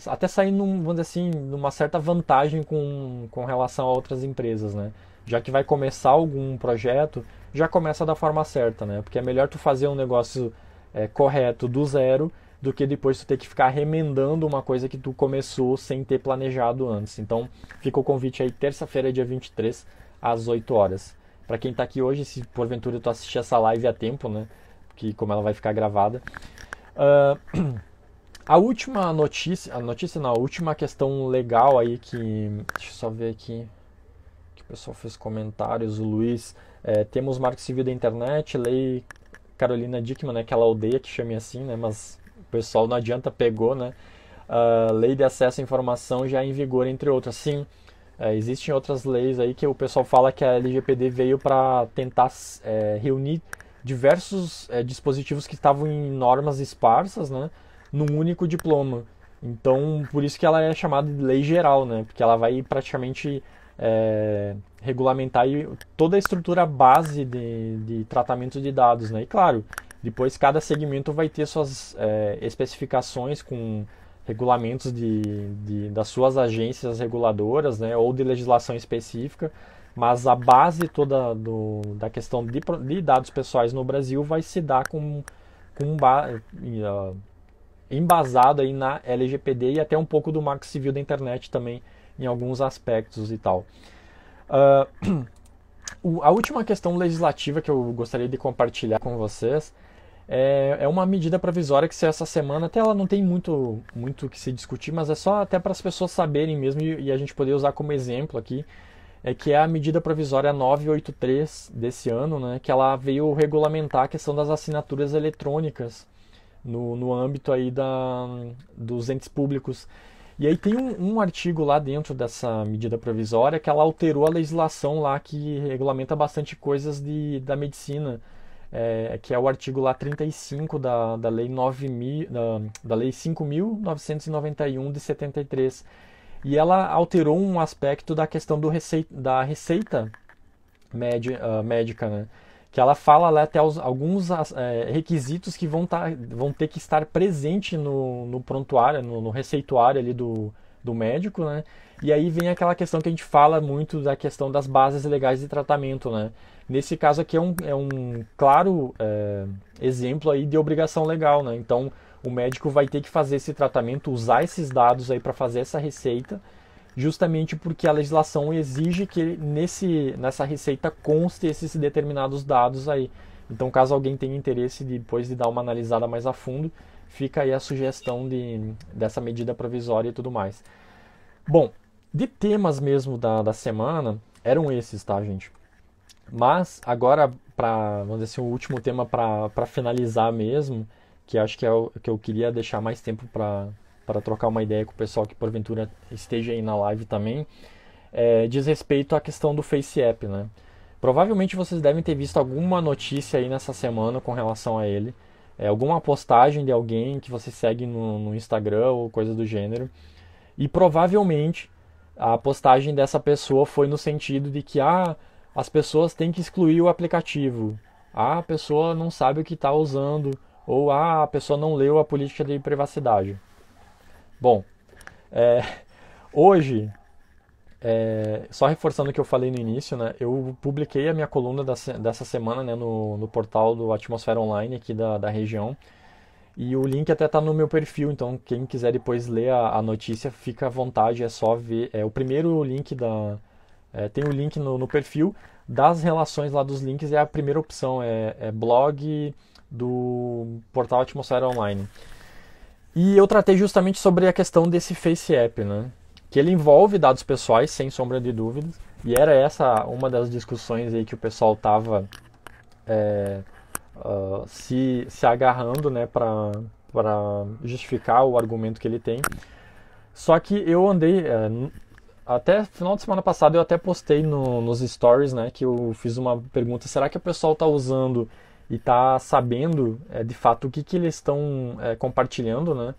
até sair, vamos dizer assim, numa certa vantagem com relação a outras empresas, né? Já que vai começar algum projeto, já começa da forma certa, né? Porque é melhor tu fazer um negócio correto do zero do que depois tu ter que ficar remendando uma coisa que tu começou sem ter planejado antes. Então, fica o convite aí, terça-feira, dia 23, às 8 horas. Para quem está aqui hoje, se porventura tu assistir essa live a tempo, né? Que como ela vai ficar gravada. A última notícia, a última questão legal aí que... Deixa eu só ver aqui. Que o pessoal fez comentários. O Luiz, temos Marco Civil da Internet, Lei Carolina Dickmann, né, que ela odeia que chame assim, né, mas o pessoal não adianta, pegou, né, Lei de Acesso à Informação já em vigor, entre outras. Sim, existem outras leis aí que o pessoal fala que a LGPD veio para tentar reunir diversos dispositivos que estavam em normas esparsas, né, num único diploma. Então, por isso que ela é chamada de lei geral, né, porque ela vai praticamente regulamentar toda a estrutura base de tratamento de dados, né? E claro, depois cada segmento vai ter suas especificações com regulamentos das suas agências reguladoras, né? Ou de legislação específica, mas a base toda da questão de dados pessoais no Brasil vai se dar embasado aí na LGPD e até um pouco do Marco Civil da Internet também, em alguns aspectos e tal. A última questão legislativa que eu gostaria de compartilhar com vocês é uma medida provisória que saiu essa semana. Até ela não tem muito o que se discutir, mas é só até para as pessoas saberem mesmo e a gente poder usar como exemplo aqui, que é a medida provisória 983 desse ano, né, que ela veio regulamentar a questão das assinaturas eletrônicas no âmbito aí dos entes públicos. E aí tem um artigo lá dentro dessa medida provisória que ela alterou a legislação lá que regulamenta bastante coisas da medicina, que é o artigo lá 35 da Lei 9.000, da Lei 5.991 de 73. E ela alterou um aspecto da questão da receita médica, né? Que ela fala lá até alguns requisitos que vão ter que estar presentes no prontuário, no receituário ali do médico, né? E aí vem aquela questão que a gente fala muito da questão das bases legais de tratamento, né? Nesse caso aqui é um claro exemplo aí de obrigação legal, né? Então o médico vai ter que fazer esse tratamento, usar esses dados aí para fazer essa receita, justamente porque a legislação exige que nessa receita conste esses determinados dados aí. Então, caso alguém tenha interesse depois de dar uma analisada mais a fundo, fica aí a sugestão dessa medida provisória e tudo mais. Bom, de temas mesmo da semana, eram esses, tá, gente? Mas, agora, vamos dizer assim, o último tema para finalizar mesmo, que acho que é o que eu queria deixar mais tempo para trocar uma ideia com o pessoal que porventura esteja aí na live também, diz respeito à questão do Face App, né? Provavelmente vocês devem ter visto alguma notícia aí nessa semana com relação a ele, alguma postagem de alguém que você segue no Instagram ou coisa do gênero, e provavelmente a postagem dessa pessoa foi no sentido de que as pessoas têm que excluir o aplicativo, a pessoa não sabe o que está usando, ou a pessoa não leu a política de privacidade. Bom, É, hoje, só reforçando o que eu falei no início, né, eu publiquei a minha coluna dessa semana, né, no portal do Atmosfera Online aqui da região. E o link até está no meu perfil, então quem quiser depois ler a notícia, fica à vontade, é só ver. O primeiro link tem o link no perfil das relações lá dos links, é a primeira opção, é blog do portal Atmosfera Online. E eu tratei justamente sobre a questão desse Face App, né? Que ele envolve dados pessoais, sem sombra de dúvidas, e era essa uma das discussões aí que o pessoal estava se agarrando, né, para justificar o argumento que ele tem. Só que eu andei, até final de semana passada eu até postei nos stories, né, que eu fiz uma pergunta: será que o pessoal está usando e está sabendo de fato o que eles estão compartilhando, né?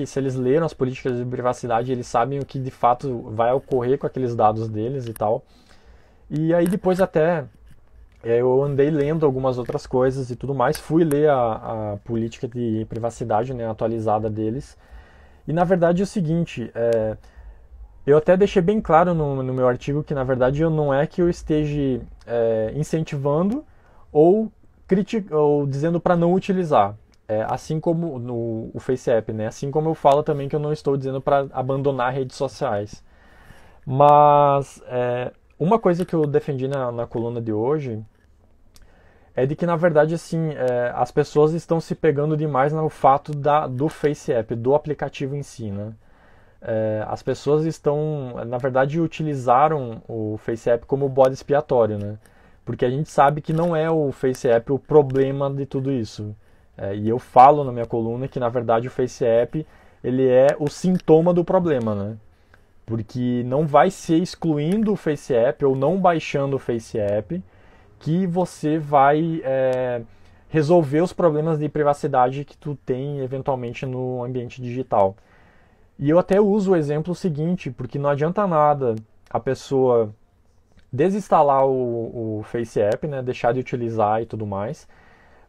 Se eles leram as políticas de privacidade, eles sabem o que de fato vai ocorrer com aqueles dados deles e tal. E aí depois até eu andei lendo algumas outras coisas e tudo mais, fui ler a política de privacidade, né, atualizada deles. E na verdade é o seguinte, eu até deixei bem claro no meu artigo que na verdade eu não é que eu esteja incentivando ou, ou dizendo para não utilizar. Assim como no o Face App, né? Assim como eu falo também que eu não estou dizendo para abandonar redes sociais. Mas uma coisa que eu defendi na coluna de hoje é de que, na verdade, assim, as pessoas estão se pegando demais no fato do Face App, do aplicativo em si, né? As pessoas estão, na verdade, utilizaram o Face App como bode expiatório, né? Porque a gente sabe que não é o Face App o problema de tudo isso. E eu falo na minha coluna que, na verdade, o Face App ele é o sintoma do problema, né? Porque não vai ser excluindo o Face App ou não baixando o Face App que você vai resolver os problemas de privacidade que tu tem eventualmente no ambiente digital. E eu até uso o exemplo seguinte, porque não adianta nada a pessoa desinstalar o Face App, né, deixar de utilizar e tudo mais,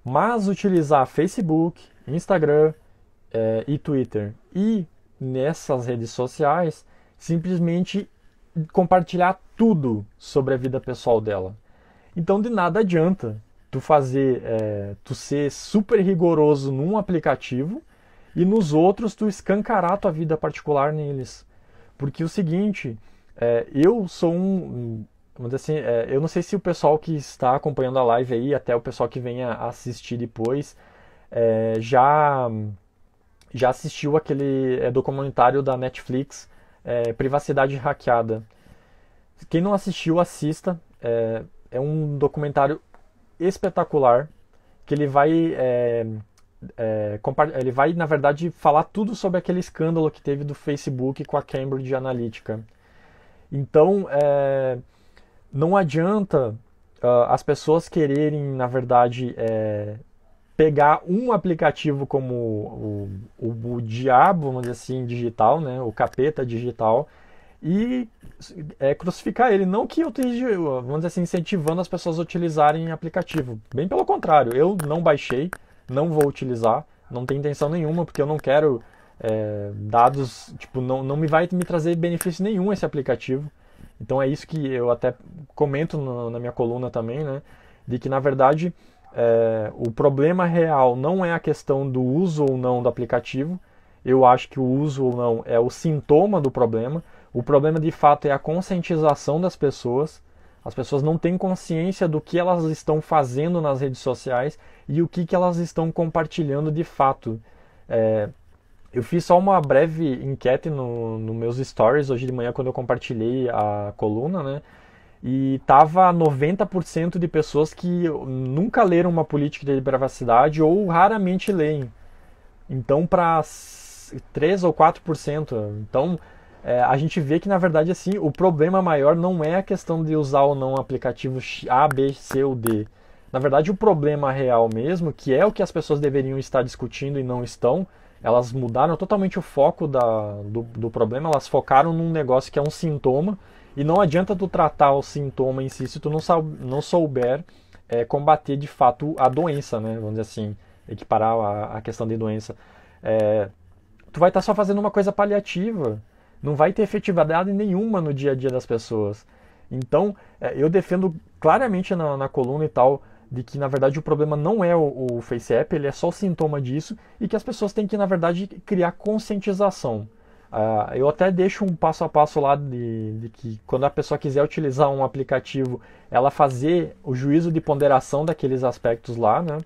mas utilizar Facebook, Instagram e Twitter e nessas redes sociais simplesmente compartilhar tudo sobre a vida pessoal dela. Então de nada adianta tu ser super rigoroso num aplicativo e nos outros tu escancarar a tua vida particular neles. Porque o seguinte, eu sou vamos dizer assim, eu não sei se o pessoal que está acompanhando a live aí, até o pessoal que venha assistir depois, já assistiu aquele documentário da Netflix, Privacidade Hackeada. Quem não assistiu, assista. É um documentário espetacular que ele vai, na verdade, falar tudo sobre aquele escândalo que teve do Facebook com a Cambridge Analytica. Então, não adianta as pessoas quererem, na verdade, pegar um aplicativo como o diabo, vamos dizer assim, digital, né, o capeta digital, e crucificar ele. Não que eu esteja, vamos dizer assim, incentivando as pessoas a utilizarem aplicativo. Bem pelo contrário, eu não baixei, não vou utilizar, não tem intenção nenhuma, porque eu não quero dados, tipo, não me vai me trazer benefício nenhum esse aplicativo. Então é isso que eu até comento na minha coluna também, né? De que na verdade o problema real não é a questão do uso ou não do aplicativo. Eu acho que o uso ou não é o sintoma do problema. O problema de fato é a conscientização das pessoas. As pessoas não têm consciência do que elas estão fazendo nas redes sociais e o que elas estão compartilhando de fato. Eu fiz só uma breve enquete no meus stories hoje de manhã quando eu compartilhei a coluna, né? E tava 90% de pessoas que nunca leram uma política de privacidade ou raramente leem. Então, para 3 ou 4%. Então, a gente vê que, na verdade, assim, o problema maior não é a questão de usar ou não aplicativo A, B, C ou D. Na verdade, o problema real mesmo, que é o que as pessoas deveriam estar discutindo e não estão, elas mudaram totalmente o foco do problema, elas focaram num negócio que é um sintoma, e não adianta tu tratar o sintoma em si se tu não souber combater de fato a doença, né? Vamos dizer assim, equiparar a questão de doença. tu vai estar só fazendo uma coisa paliativa. Não vai ter efetividade nenhuma no dia a dia das pessoas. Então, eu defendo claramente na coluna e tal, de que na verdade o problema não é o Face App, ele é só o sintoma disso, e que as pessoas têm que, na verdade, criar conscientização. Eu até deixo um passo a passo lá de que quando a pessoa quiser utilizar um aplicativo, ela fazer o juízo de ponderação daqueles aspectos lá, né?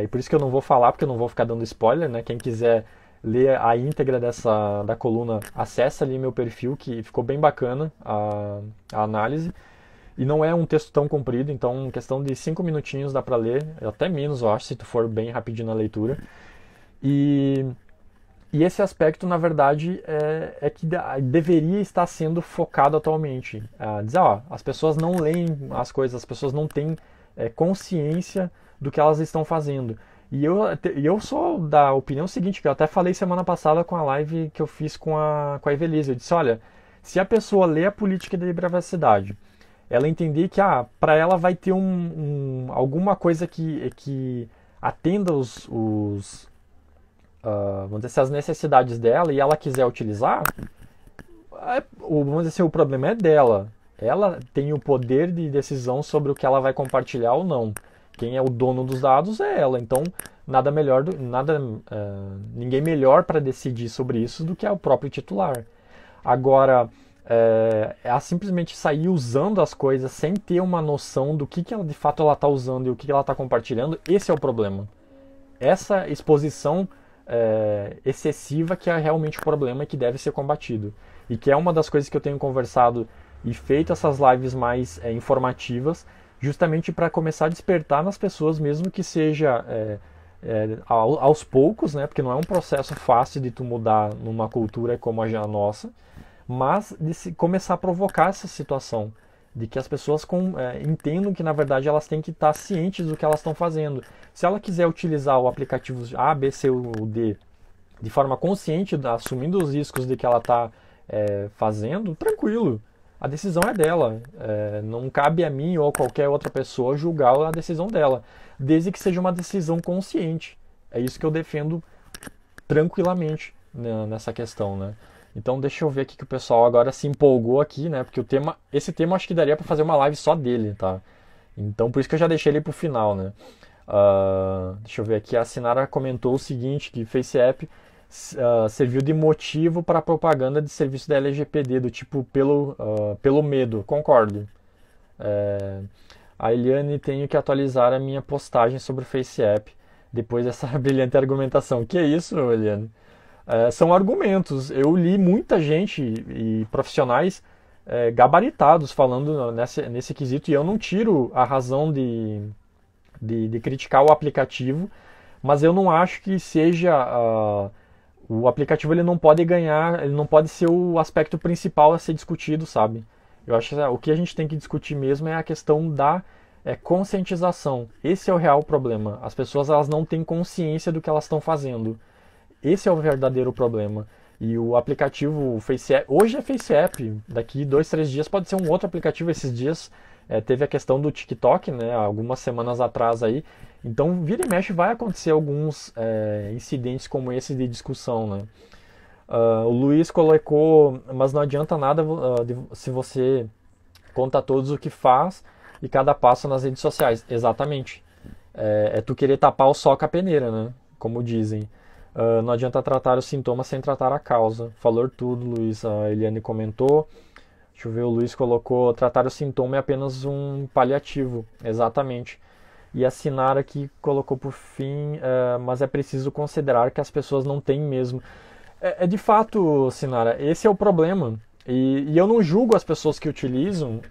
E por isso que eu não vou falar, porque eu não vou ficar dando spoiler, né? Quem quiser ler a íntegra da coluna, acessa ali meu perfil, que ficou bem bacana a análise. E não é um texto tão comprido, então em questão de 5 minutinhos dá para ler, até menos eu acho, se tu for bem rapidinho na leitura. E esse aspecto, na verdade, é que deveria estar sendo focado atualmente. Dizer, as pessoas não leem as coisas, as pessoas não têm consciência do que elas estão fazendo. E eu sou da opinião seguinte, que eu até falei semana passada com a live que eu fiz com a Evelise. Eu disse, olha, se a pessoa lê a política de privacidade, ela entender que para ela vai ter alguma coisa que atenda vamos dizer assim, as necessidades dela e ela quiser utilizar, vamos dizer assim, o problema é dela. Ela tem o poder de decisão sobre o que ela vai compartilhar ou não. Quem é o dono dos dados é ela. Então, ninguém melhor para decidir sobre isso do que o próprio titular. Agora, ela simplesmente sair usando as coisas sem ter uma noção do que ela, de fato ela está usando e o que ela está compartilhando, esse é o problema. Essa exposição excessiva que é realmente o problema e que deve ser combatido. E que é uma das coisas que eu tenho conversado e feito essas lives mais informativas, justamente para começar a despertar nas pessoas, mesmo que seja aos poucos, né? Porque não é um processo fácil de tu mudar numa cultura como a nossa, mas de começar a provocar essa situação, de que as pessoas entendam que na verdade elas têm que estar cientes do que elas estão fazendo. Se ela quiser utilizar o aplicativo A, B, C ou D de forma consciente, assumindo os riscos de que ela está fazendo, tranquilo. A decisão é dela. Não cabe a mim ou a qualquer outra pessoa julgar a decisão dela, desde que seja uma decisão consciente. É isso que eu defendo tranquilamente, né, nessa questão, né? Então deixa eu ver aqui que o pessoal agora se empolgou aqui, né? Porque esse tema acho que daria para fazer uma live só dele, tá? Então por isso que eu já deixei ele pro final, né? Deixa eu ver aqui, a Sinara comentou o seguinte, que Face App serviu de motivo para a propaganda de serviço da LGPD, do tipo pelo medo. Concordo. A Eliane, tenho que atualizar a minha postagem sobre o Face App depois dessa brilhante argumentação. Que é isso, Eliane? São argumentos. Eu li muita gente e profissionais gabaritados falando nesse quesito, e eu não tiro a razão de criticar o aplicativo, mas eu não acho que seja o aplicativo, ele não pode ganhar, ele não pode ser o aspecto principal a ser discutido, sabe? Eu acho que o que a gente tem que discutir mesmo é a questão da conscientização. Esse é o real problema. As pessoas, elas não têm consciência do que elas estão fazendo. Esse é o verdadeiro problema. E o aplicativo Face App, hoje é Face App, daqui 2, 3 dias pode ser um outro aplicativo. Esses dias teve a questão do TikTok, né, algumas semanas atrás aí. Então, vira e mexe, vai acontecer alguns incidentes como esse de discussão, né? O Luiz colocou, mas não adianta nada se você conta a todos o que faz e cada passo nas redes sociais. Exatamente. Tu querer tapar o sol com a peneira, né? Como dizem. Não adianta tratar os sintomas sem tratar a causa. Falou tudo, Luiz. A Eliane comentou. Deixa eu ver, o Luiz colocou, tratar o sintoma é apenas um paliativo. Exatamente. E a Sinara aqui colocou por fim, mas é preciso considerar que as pessoas não têm mesmo. De fato, Sinara, esse é o problema. E eu não julgo as pessoas que utilizam,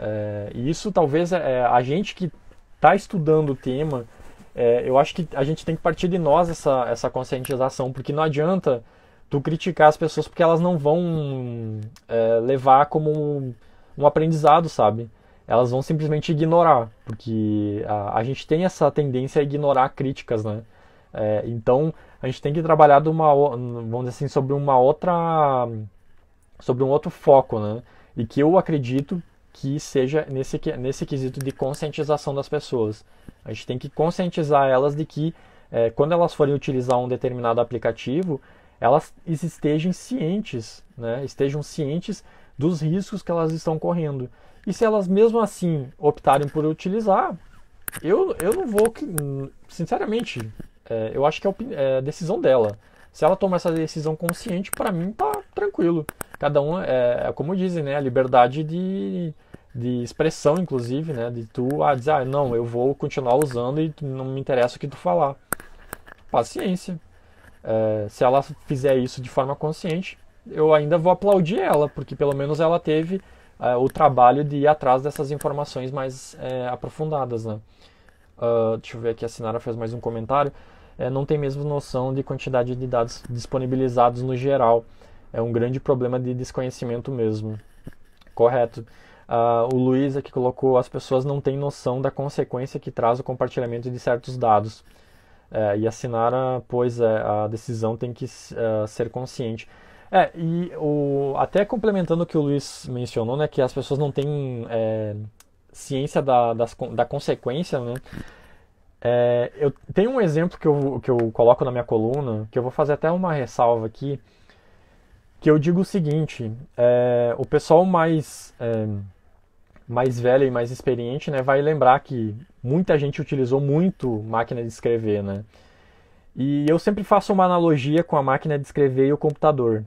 e isso talvez a gente que está estudando o tema, eu acho que a gente tem que partir de nós essa conscientização, porque não adianta tu criticar as pessoas porque elas não vão levar como um aprendizado, sabe? Elas vão simplesmente ignorar, porque a gente tem essa tendência a ignorar críticas, né? Então a gente tem que trabalhar vamos dizer assim, sobre um outro foco, né? E que eu acredito que seja nesse quesito de conscientização das pessoas. A gente tem que conscientizar elas de que quando elas forem utilizar um determinado aplicativo, elas estejam cientes, né? Estejam cientes dos riscos que elas estão correndo. E se elas mesmo assim optarem por utilizar, eu não vou, sinceramente, eu acho que é a decisão dela. Se ela tomar essa decisão consciente, para mim tá tranquilo. Cada um, como dizem, né, a liberdade de expressão, inclusive, né, de tu dizer, não, eu vou continuar usando e não me interessa o que tu falar. Paciência. Se ela fizer isso de forma consciente, eu ainda vou aplaudir ela, porque pelo menos ela teve o trabalho de ir atrás dessas informações mais aprofundadas, né? Deixa eu ver aqui, a Sinara fez mais um comentário. Não tem mesmo noção de quantidade de dados disponibilizados no geral. É um grande problema de desconhecimento mesmo. Correto. O Luiz aqui colocou: as pessoas não têm noção da consequência que traz o compartilhamento de certos dados. E a Sinara, a decisão tem que ser consciente. Até complementando o que o Luiz mencionou, né, que as pessoas não têm ciência da consequência, né? Eu tenho um exemplo que eu coloco na minha coluna, que eu vou fazer até uma ressalva aqui, que eu digo o seguinte: o pessoal mais velho e mais experiente, né, vai lembrar que muita gente utilizou muito máquina de escrever, né? E eu sempre faço uma analogia com a máquina de escrever e o computador,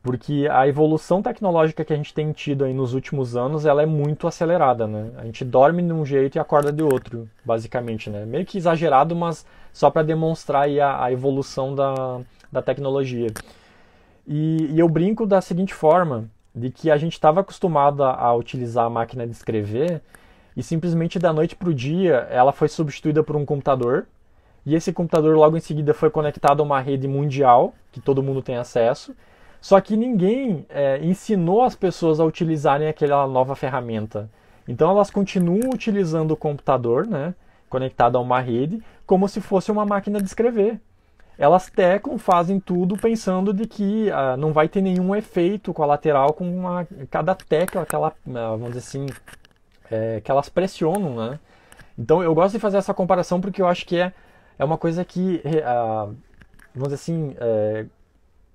porque a evolução tecnológica que a gente tem tido aí nos últimos anos, ela é muito acelerada, né? A gente dorme de um jeito e acorda de outro, basicamente, né? Meio que exagerado, mas só para demonstrar aí a evolução da tecnologia. E eu brinco da seguinte forma, de que a gente estava acostumado a utilizar a máquina de escrever e simplesmente da noite para o dia ela foi substituída por um computador, e esse computador logo em seguida foi conectado a uma rede mundial, que todo mundo tem acesso, só que ninguém ensinou as pessoas a utilizarem aquela nova ferramenta. Então elas continuam utilizando o computador, né, conectado a uma rede, como se fosse uma máquina de escrever. Elas teclam, fazem tudo pensando de que não vai ter nenhum efeito colateral com cada tecla vamos dizer assim, que elas pressionam, né? Então eu gosto de fazer essa comparação porque eu acho que é uma coisa que, vamos dizer assim,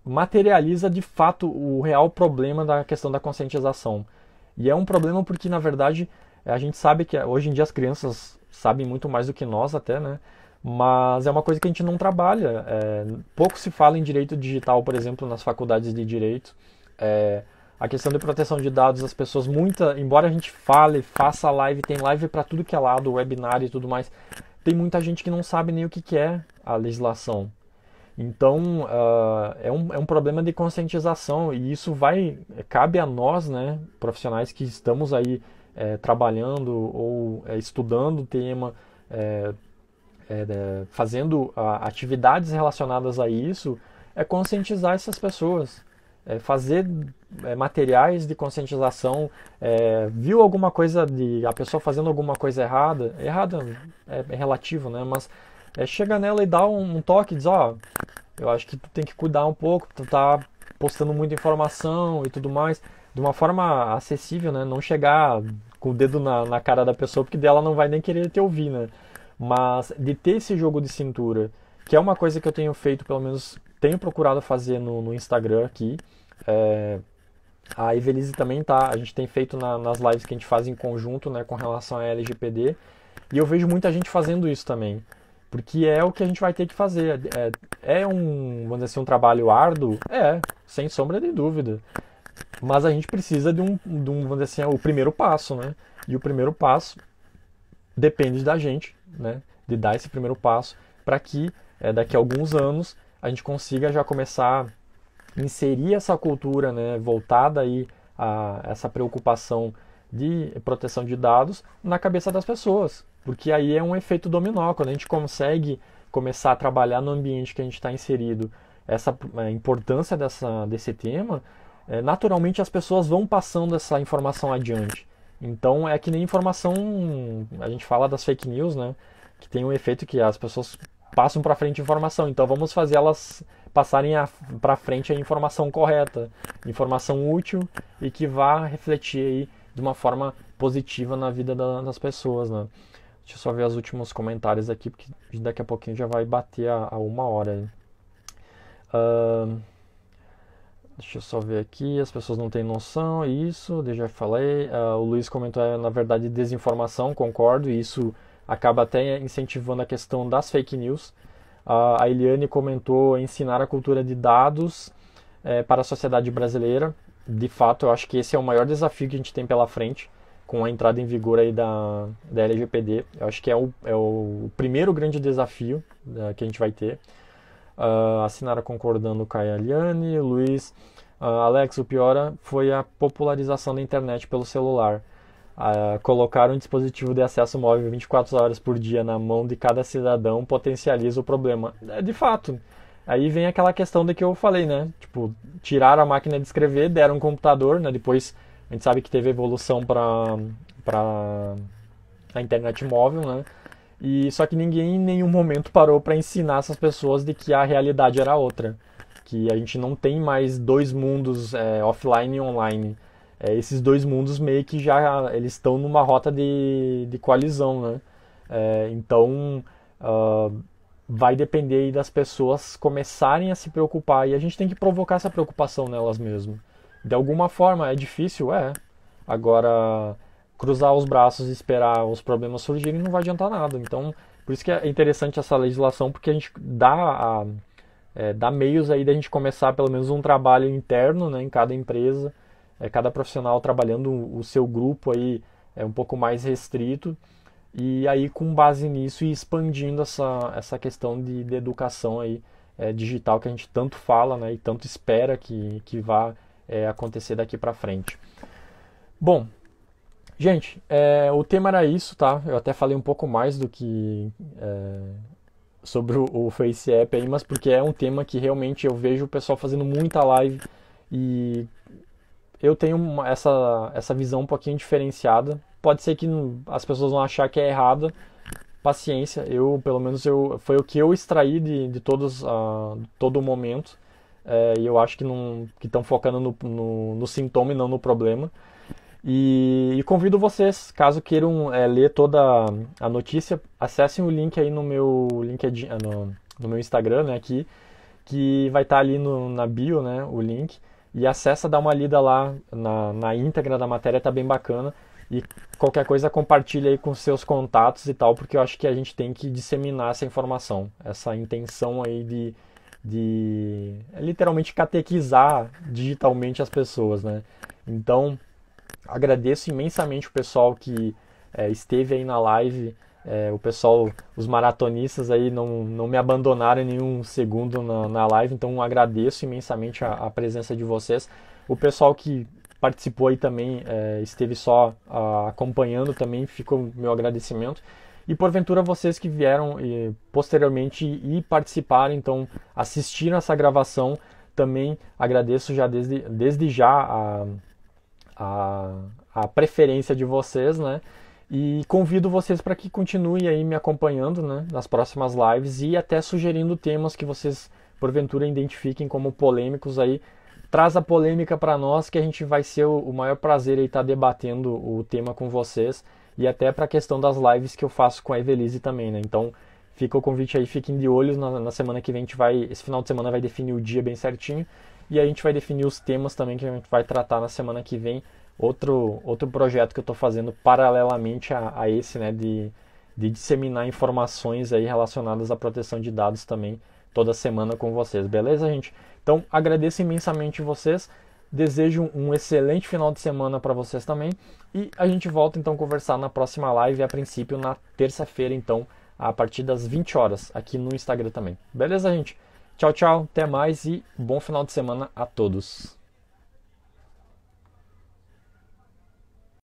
materializa de fato o real problema da questão da conscientização. E é um problema porque, na verdade, a gente sabe que hoje em dia as crianças sabem muito mais do que nós até, né? Mas é uma coisa que a gente não trabalha. Pouco se fala em direito digital, por exemplo, nas faculdades de direito. A questão de proteção de dados, as pessoas, embora a gente faça live, tem live para tudo que é lado, webinar e tudo mais, tem muita gente que não sabe nem o que é a legislação. Então, é um problema de conscientização, e isso cabe a nós, né, profissionais que estamos aí trabalhando ou estudando o tema, fazendo atividades relacionadas a isso, conscientizar essas pessoas, fazer materiais de conscientização. Viu alguma coisa a pessoa fazendo alguma coisa errada é relativo, né? Mas chega nela e dá um toque, diz, eu acho que tu tem que cuidar um pouco, tu tá postando muita informação e tudo mais, de uma forma acessível, né? Não chegar com o dedo na cara da pessoa, porque dela não vai nem querer te ouvir, né? Mas de ter esse jogo de cintura, que é uma coisa que eu tenho feito, pelo menos tenho procurado fazer no Instagram aqui. A Evelise também a gente tem feito nas lives que a gente faz em conjunto, né, com relação à LGPD, e eu vejo muita gente fazendo isso também, porque é o que a gente vai ter que fazer. Vamos dizer assim, um trabalho árduo? Sem sombra de dúvida. Mas a gente precisa de vamos dizer assim, o primeiro passo, né? E o primeiro passo depende da gente, né? De dar esse primeiro passo para que daqui a alguns anos a gente consiga já começar a inserir essa cultura, né, voltada aí a essa preocupação de proteção de dados na cabeça das pessoas. Porque aí é um efeito dominó. Quando a gente consegue começar a trabalhar no ambiente que a gente está inserido, a importância desse tema, naturalmente as pessoas vão passando essa informação adiante. Então é que nem informação, a gente fala das fake news, né? Que tem um efeito que as pessoas passam para frente informação. Então vamos fazer elas passarem para frente a informação correta, informação útil e que vá refletir aí de uma forma positiva na vida das pessoas, né? Deixa eu só ver os últimos comentários aqui, porque daqui a pouquinho já vai bater a 1 hora. Ahn, Deixa eu só ver aqui, as pessoas não têm noção, isso, eu já falei. O Luiz comentou, na verdade, desinformação, concordo, e isso acaba até incentivando a questão das fake news. A Eliane comentou ensinar a cultura de dados para a sociedade brasileira. De fato, eu acho que esse é o maior desafio que a gente tem pela frente, com a entrada em vigor aí da LGPD. Eu acho que é o primeiro grande desafio que a gente vai ter. Assinaram concordando Caia Aliane, Luiz. Alex, o pior foi a popularização da internet pelo celular. Colocar um dispositivo de acesso móvel 24 horas por dia na mão de cada cidadão potencializa o problema. De fato. Aí vem aquela questão de que eu falei, né? Tipo, tiraram a máquina de escrever, deram um computador, né? Depois a gente sabe que teve evolução para a internet móvel, né? E só que ninguém em nenhum momento parou para ensinar essas pessoas de que a realidade era outra, que a gente não tem mais dois mundos offline e online. Esses dois mundos meio que já eles estão numa rota de coalizão, né? Então vai depender aí das pessoas começarem a se preocupar e a gente tem que provocar essa preocupação nelas mesmo. De alguma forma é difícil, Agora cruzar os braços e esperar os problemas surgirem não vai adiantar nada. Então, por isso que é interessante essa legislação, porque a gente dá meios aí da gente começar pelo menos um trabalho interno, né, em cada empresa, cada profissional trabalhando o seu grupo aí um pouco mais restrito, e aí com base nisso ir expandindo essa questão de educação aí, digital que a gente tanto fala, né, e tanto espera que vá acontecer daqui para frente. Bom, gente, o tema era isso, tá? Eu até falei um pouco mais do que sobre o Face App aí, mas porque é um tema que realmente eu vejo o pessoal fazendo muita live e eu tenho essa visão um pouquinho diferenciada. Pode ser que as pessoas vão achar que é errada, paciência. Pelo menos foi o que eu extraí de todo o momento, e eu acho que estão focando no sintoma e não no problema. E convido vocês, caso queiram ler toda a notícia, acessem o link aí no meu LinkedIn, no meu Instagram, né, aqui, que vai estar ali na bio, né, o link, e acessa, dá uma lida lá na íntegra da matéria, tá bem bacana, e qualquer coisa compartilha aí com seus contatos e tal, porque eu acho que a gente tem que disseminar essa informação, essa intenção aí de literalmente catequizar digitalmente as pessoas, né. Então agradeço imensamente o pessoal que esteve aí na live, o pessoal, os maratonistas aí não me abandonaram em nenhum segundo na live, então agradeço imensamente a presença de vocês. O pessoal que participou aí também, esteve só acompanhando também, fica o meu agradecimento. E porventura vocês que vieram posteriormente e participaram, então assistiram essa gravação, também agradeço já desde já a preferência de vocês, né? E convido vocês para que continuem aí me acompanhando, né, nas próximas lives e até sugerindo temas que vocês porventura identifiquem como polêmicos aí. Traz a polêmica para nós que a gente vai ser o maior prazer aí estar debatendo o tema com vocês e até para a questão das lives que eu faço com a Evelise também, né? Então fica o convite aí, fiquem de olho na semana que vem esse final de semana vai definir o dia bem certinho. E a gente vai definir os temas também que a gente vai tratar na semana que vem. Outro projeto que eu estou fazendo paralelamente a esse, né, de disseminar informações aí relacionadas à proteção de dados também toda semana com vocês. Beleza, gente? Então, agradeço imensamente vocês. Desejo um excelente final de semana para vocês também. E a gente volta então a conversar na próxima live, a princípio na terça-feira, então, a partir das 20 horas, aqui no Instagram também. Beleza, gente? Tchau, tchau, até mais e bom final de semana a todos.